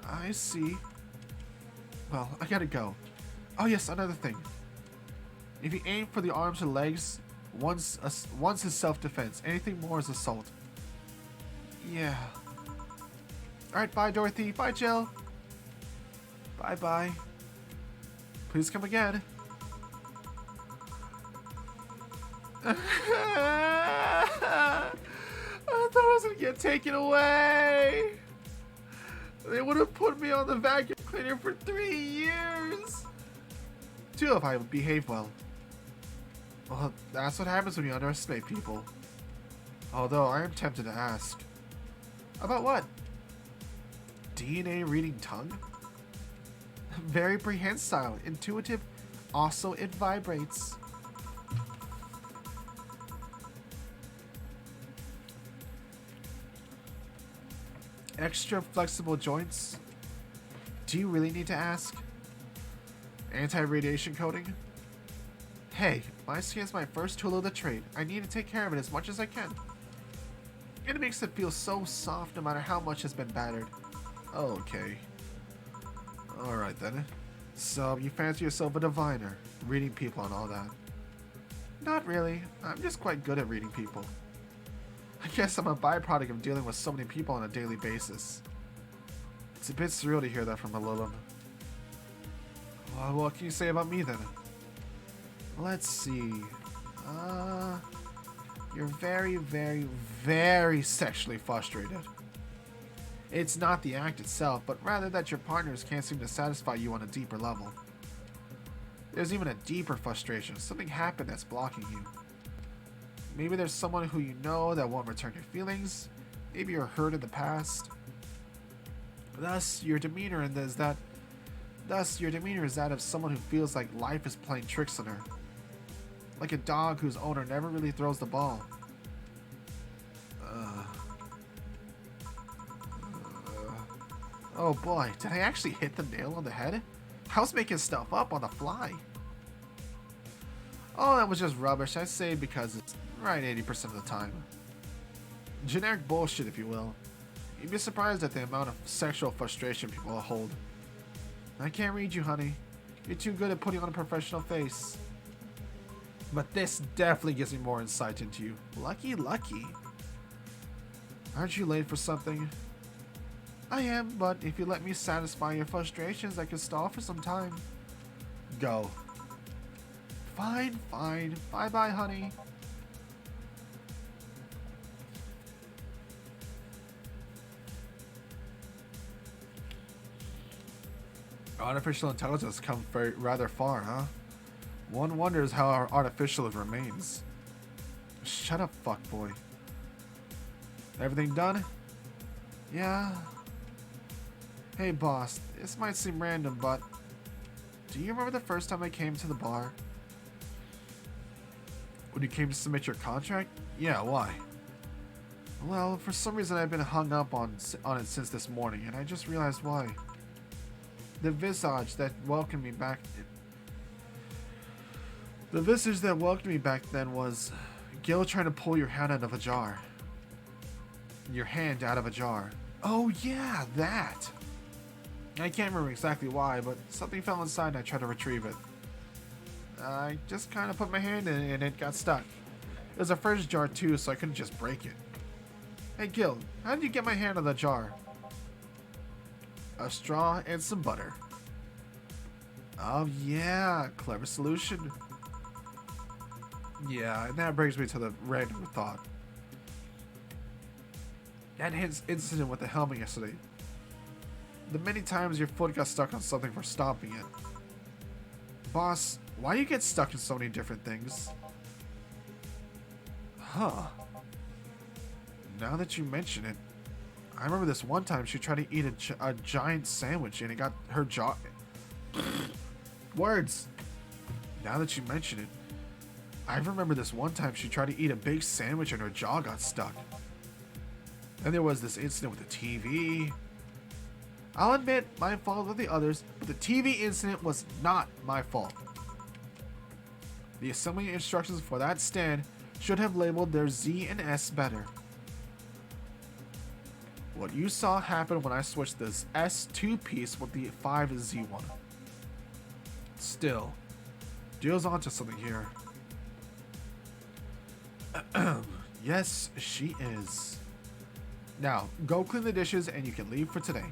I see. Well, I gotta go. Oh yes, another thing. If you aim for the arms or legs, once is self-defense. Anything more is assault. Yeah. Alright, bye Dorothy. Bye Jill. Bye-bye. Please come again. I thought I was gonna get taken away. They would have put me on the vacuum cleaner for 3 years. 2 if I would behave well. Well, that's what happens when you underestimate people. Although I am tempted to ask. About what? DNA reading tongue? Very prehensile, intuitive, also it vibrates. Extra flexible joints? Do you really need to ask? Anti-radiation coating? Hey, my skin's my first tool of the trade. I need to take care of it as much as I can. It makes it feel so soft no matter how much has been battered. Okay. Alright then. So, you fancy yourself a diviner, reading people and all that. Not really. I'm just quite good at reading people. I guess I'm a byproduct of dealing with so many people on a daily basis. It's a bit surreal to hear that from a Lilim. Well, what can you say about me then? Let's see. You're very, very, very sexually frustrated. It's not the act itself, but rather that your partners can't seem to satisfy you on a deeper level. There's even a deeper frustration. Something happened that's blocking you. Maybe there's someone who you know that won't return your feelings. Maybe you're hurt in the past. Thus, your demeanor is that of someone who feels like life is playing tricks on her. Like a dog whose owner never really throws the ball. Oh boy, did I actually hit the nail on the head? I was making stuff up on the fly. Oh, that was just rubbish. I say because it's right 80% of the time. Generic bullshit, if you will. You'd be surprised at the amount of sexual frustration people hold. I can't read you, honey. You're too good at putting on a professional face. But this definitely gives me more insight into you. Lucky, lucky. Aren't you late for something? I am, but if you let me satisfy your frustrations, I could stall for some time. Go. Fine, fine. Bye-bye, honey. Artificial intelligence come rather far, huh? One wonders how our artificial it remains. Shut up, fuckboy. Everything done? Yeah. Hey, boss. This might seem random, but do you remember the first time I came to the bar? When you came to submit your contract? Yeah, why? Well, for some reason I've been hung up on it since this morning, and I just realized why. The visage that welcomed me back then was Gil trying to pull your hand out of a jar. Your hand out of a jar. Oh yeah, that. I can't remember exactly why, but something fell inside and I tried to retrieve it. I just kind of put my hand in it and it got stuck. It was a fresh jar too, so I couldn't just break it. Hey Gil, how did you get my hand on the jar? A straw and some butter. Oh yeah, clever solution. Yeah, and that brings me to the random thought. That incident with the helmet yesterday. The many times your foot got stuck on something for stomping it. Boss, why do you get stuck in so many different things? Huh. Now that you mention it, I remember this one time she tried to eat a giant sandwich and it got her jaw... Words! Now that you mention it, I remember this one time she tried to eat a big sandwich and her jaw got stuck. And there was this incident with the TV. I'll admit my fault with the others, but the TV incident was not my fault. The assembly instructions for that stand should have labeled their Z and S better. What you saw happen when I switched this S2 piece with the 5Z one. Still, Jill's onto something here. Yes, she is. Now, go clean the dishes and you can leave for today.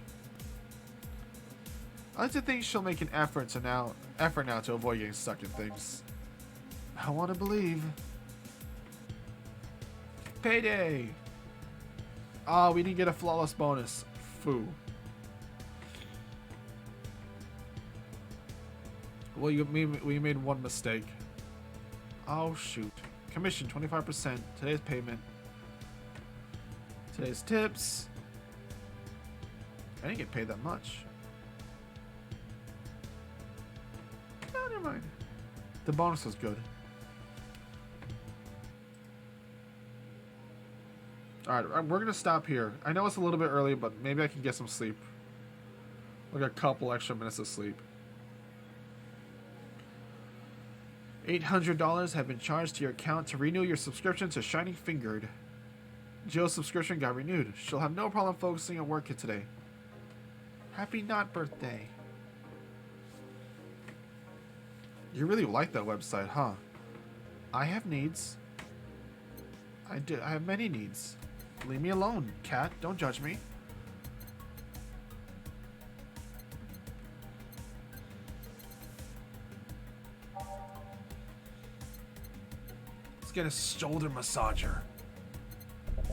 I like to think she'll make an effort now to avoid getting stuck in things. I want to believe. Payday! Oh, we didn't get a flawless bonus. Foo. Well, we made one mistake. Oh, shoot. Commission, 25%. Today's payment. Today's tips. I didn't get paid that much. No, never mind. The bonus was good. Alright, we're going to stop here. I know it's a little bit early, but maybe I can get some sleep. Like a couple extra minutes of sleep. $800 have been charged to your account to renew your subscription to Shining Fingered. Jill's subscription got renewed. She'll have no problem focusing on work today. Happy not birthday. You really like that website, huh? I have needs. I have many needs. Leave me alone, cat. Don't judge me. Let's get a shoulder massager.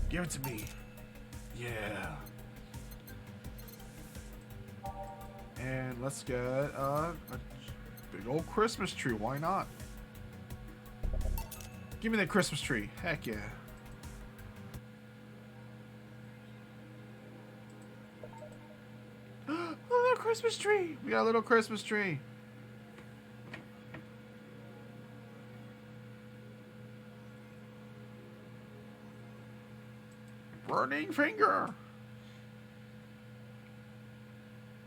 Give it to me. Yeah. And let's get a big old Christmas tree. Why not? Give me that Christmas tree. Heck yeah. A little Christmas tree. We got a little Christmas tree. Burning finger.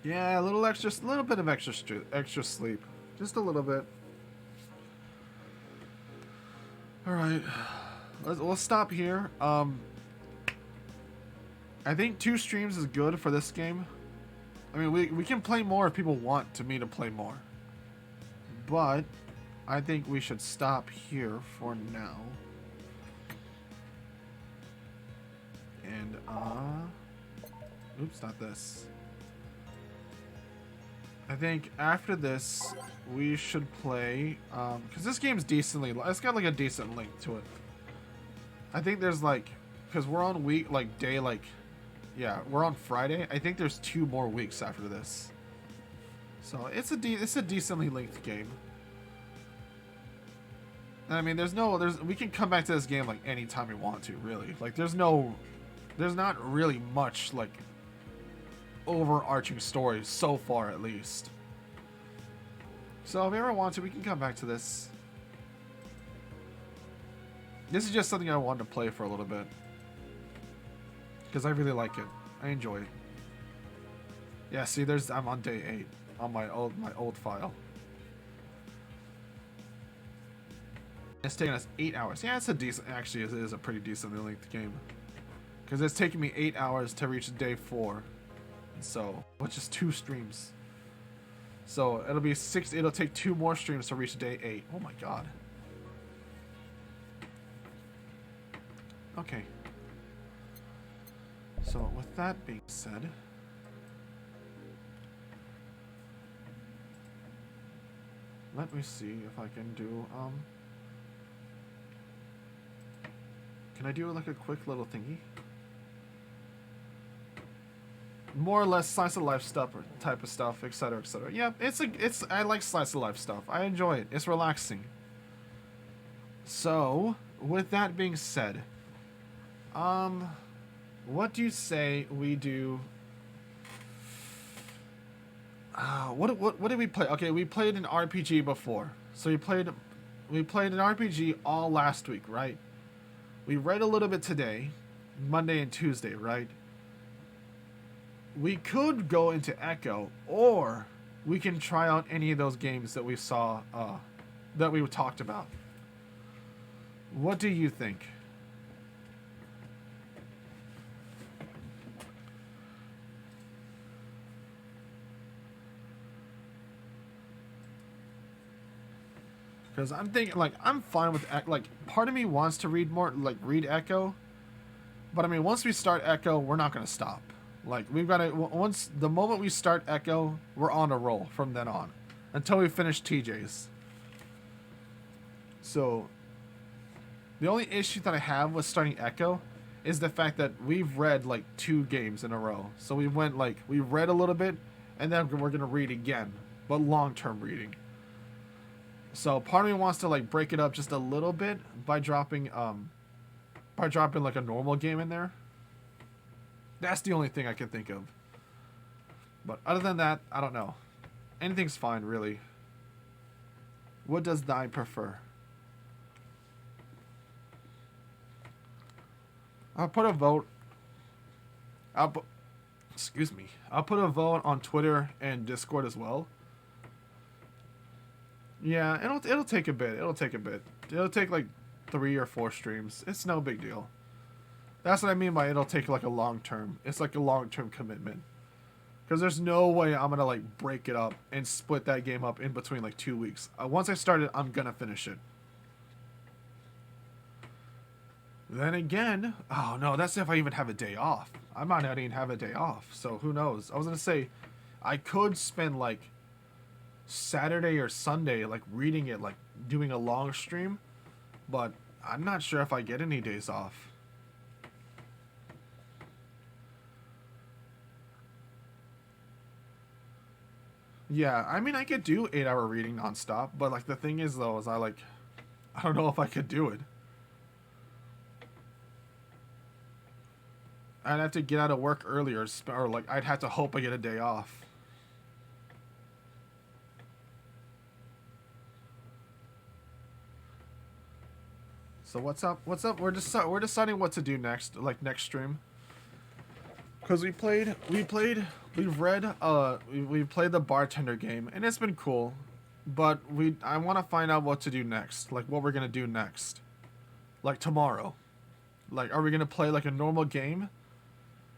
Yeah, a little bit of extra sleep, just a little bit. All right, we'll stop here. I think 2 streams is good for this game. I mean, we can play more if people want me to play more, but I think we should stop here for now. And oops, not this. I think after this we should play because this game's decently, it's got like a decent length to it. I think there's like, because we're on yeah, we're on Friday. I think there's 2 more weeks after this, so it's a decently length game. And I mean, we can come back to this game like anytime we want to, really. Like there's not really much like overarching story so far, at least. So if we ever want to, we can come back to this. This is just something I wanted to play for a little bit because I really like it. I enjoy it. Yeah, see, I'm on day 8 on my old file. It's taking us 8 hours. Yeah, it's a decent. Actually, it is a pretty decently length game because it's taking me 8 hours to reach day 4. So, which is 2 streams. So it'll be 6. It'll take 2 more streams to reach day 8. Oh my god. Okay. So with that being said, let me see if I can do can I do like a quick little thingy? More or less slice of life stuff or type of stuff, etc., etc. Yeah, I like slice of life stuff. I enjoy it. It's relaxing. So, with that being said, what do you say we do? What did we play? Okay, we played an RPG before. So we played an RPG all last week, right? We read a little bit today. Monday and Tuesday, right? We could go into Echo, or we can try out any of those games that we saw, that we talked about. What do you think? Because I'm thinking, like, I'm fine with, like, part of me wants to read more, like, read Echo. But, I mean, once we start Echo, we're not going to stop. Like, we've got to, once, the moment we start Echo, we're on a roll from then on. Until we finish TJ's. So, the only issue that I have with starting Echo is the fact that we've read, like, 2 games in a row. So we went, like, we read a little bit, and then we're going to read again. But long-term reading. So part of me wants to like break it up just a little bit by dropping like a normal game in there. That's the only thing I can think of. But other than that, I don't know. Anything's fine, really. What does thine prefer? I'll put a vote. Excuse me. I'll put a vote on Twitter and Discord as well. Yeah, it'll take a bit. It'll take like 3 or 4 streams. It's no big deal. That's what I mean by it'll take like a long term. It's like a long term commitment. Because there's no way I'm gonna like break it up and split that game up in between like 2 weeks. Once I start it, I'm gonna finish it. Then again, oh no, that's if I even have a day off. I might not even have a day off. So who knows? I was gonna say, I could spend like Saturday or Sunday like reading it, like doing a long stream, but I'm not sure if I get any days off. Yeah, I mean I could do 8-hour reading nonstop, but like the thing is though is I don't know if I could do it. I'd have to get out of work earlier, or like I'd have to hope I get a day off. So what's up? What's up? We're deciding what to do next, like next stream. Cause we played we played the bartender game and it's been cool, but I want to find out what to do next, like what we're gonna do next, like tomorrow. Like, are we gonna play like a normal game,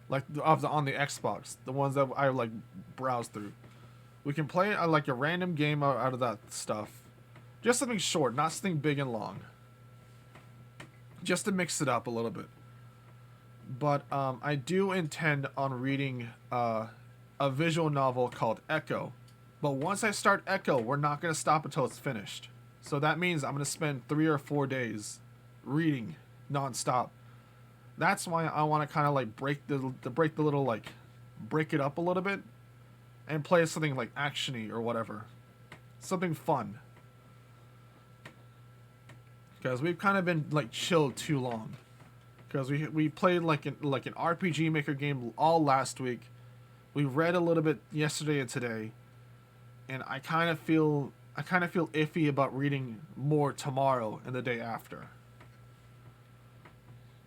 like on the Xbox, the ones that I like browse through? We can play like a random game out of that stuff, just something short, not something big and long. Just to mix it up a little bit. But I do intend on reading a visual novel called Echo. But once I start Echo, we're not going to stop until it's finished. So that means I'm going to spend 3 or 4 days reading nonstop. That's why I want to kind of like break it up a little bit and play something like actiony or whatever. Something fun. Because we've kind of been like chilled too long. Because we played like an RPG Maker game all last week. We read a little bit yesterday and today, and I kind of feel iffy about reading more tomorrow and the day after.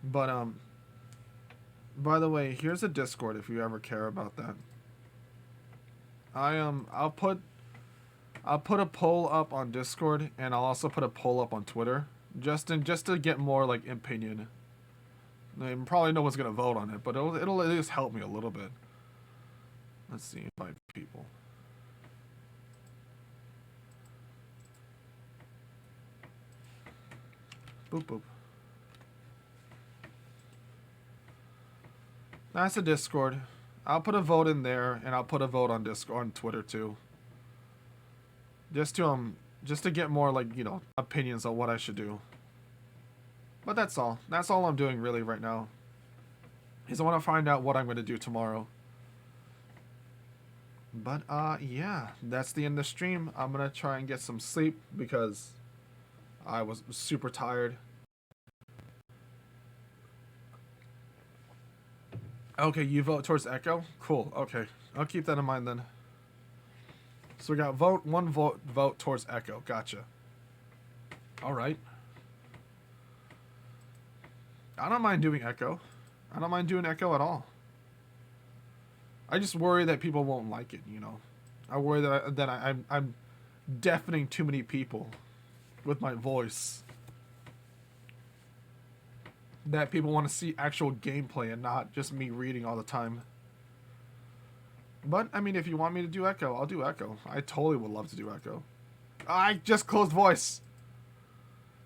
But by the way, here's a Discord if you ever care about that. I'll put a poll up on Discord, and I'll also put a poll up on Twitter. Just to get more like opinion. I mean, probably no one's gonna vote on it, but it'll at least help me a little bit. Let's see, invite people. Boop boop. That's a Discord. I'll put a vote in there, and I'll put a vote on Discord, on Twitter too. Just to get more like, you know, opinions on what I should do. But that's all. That's all I'm doing really right now. Is I want to find out what I'm going to do tomorrow. But yeah, that's the end of the stream. I'm going to try and get some sleep because I was super tired. Okay, you vote towards Echo? Cool. Okay. I'll keep that in mind then. So we got one vote towards Echo. Gotcha. All right. I don't mind doing Echo. I don't mind doing echo at all. I just worry that people won't like it, you know. I worry that I'm deafening too many people with my voice. That people want to see actual gameplay and not just me reading all the time. But, I mean, if you want me to do echo, I'll do echo. I totally would love to do echo. I just closed voice.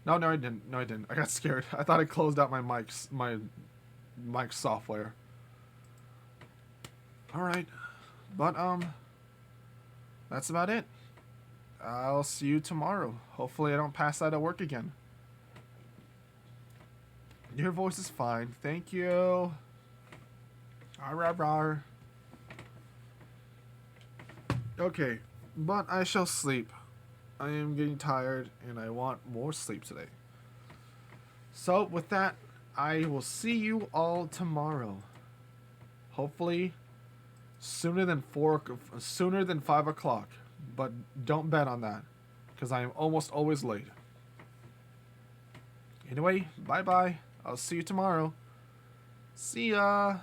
No, I didn't. No, I didn't. I got scared. I thought I closed out my mic software. Alright. But, that's about it. I'll see you tomorrow. Hopefully I don't pass out at work again. Your voice is fine. Thank you. Arr. Okay, but I shall sleep. I am getting tired and I want more sleep today. So with that, I will see you all tomorrow. Hopefully sooner than 5 o'clock. But don't bet on that, because I am almost always late. Anyway, bye-bye. I'll see you tomorrow. See ya.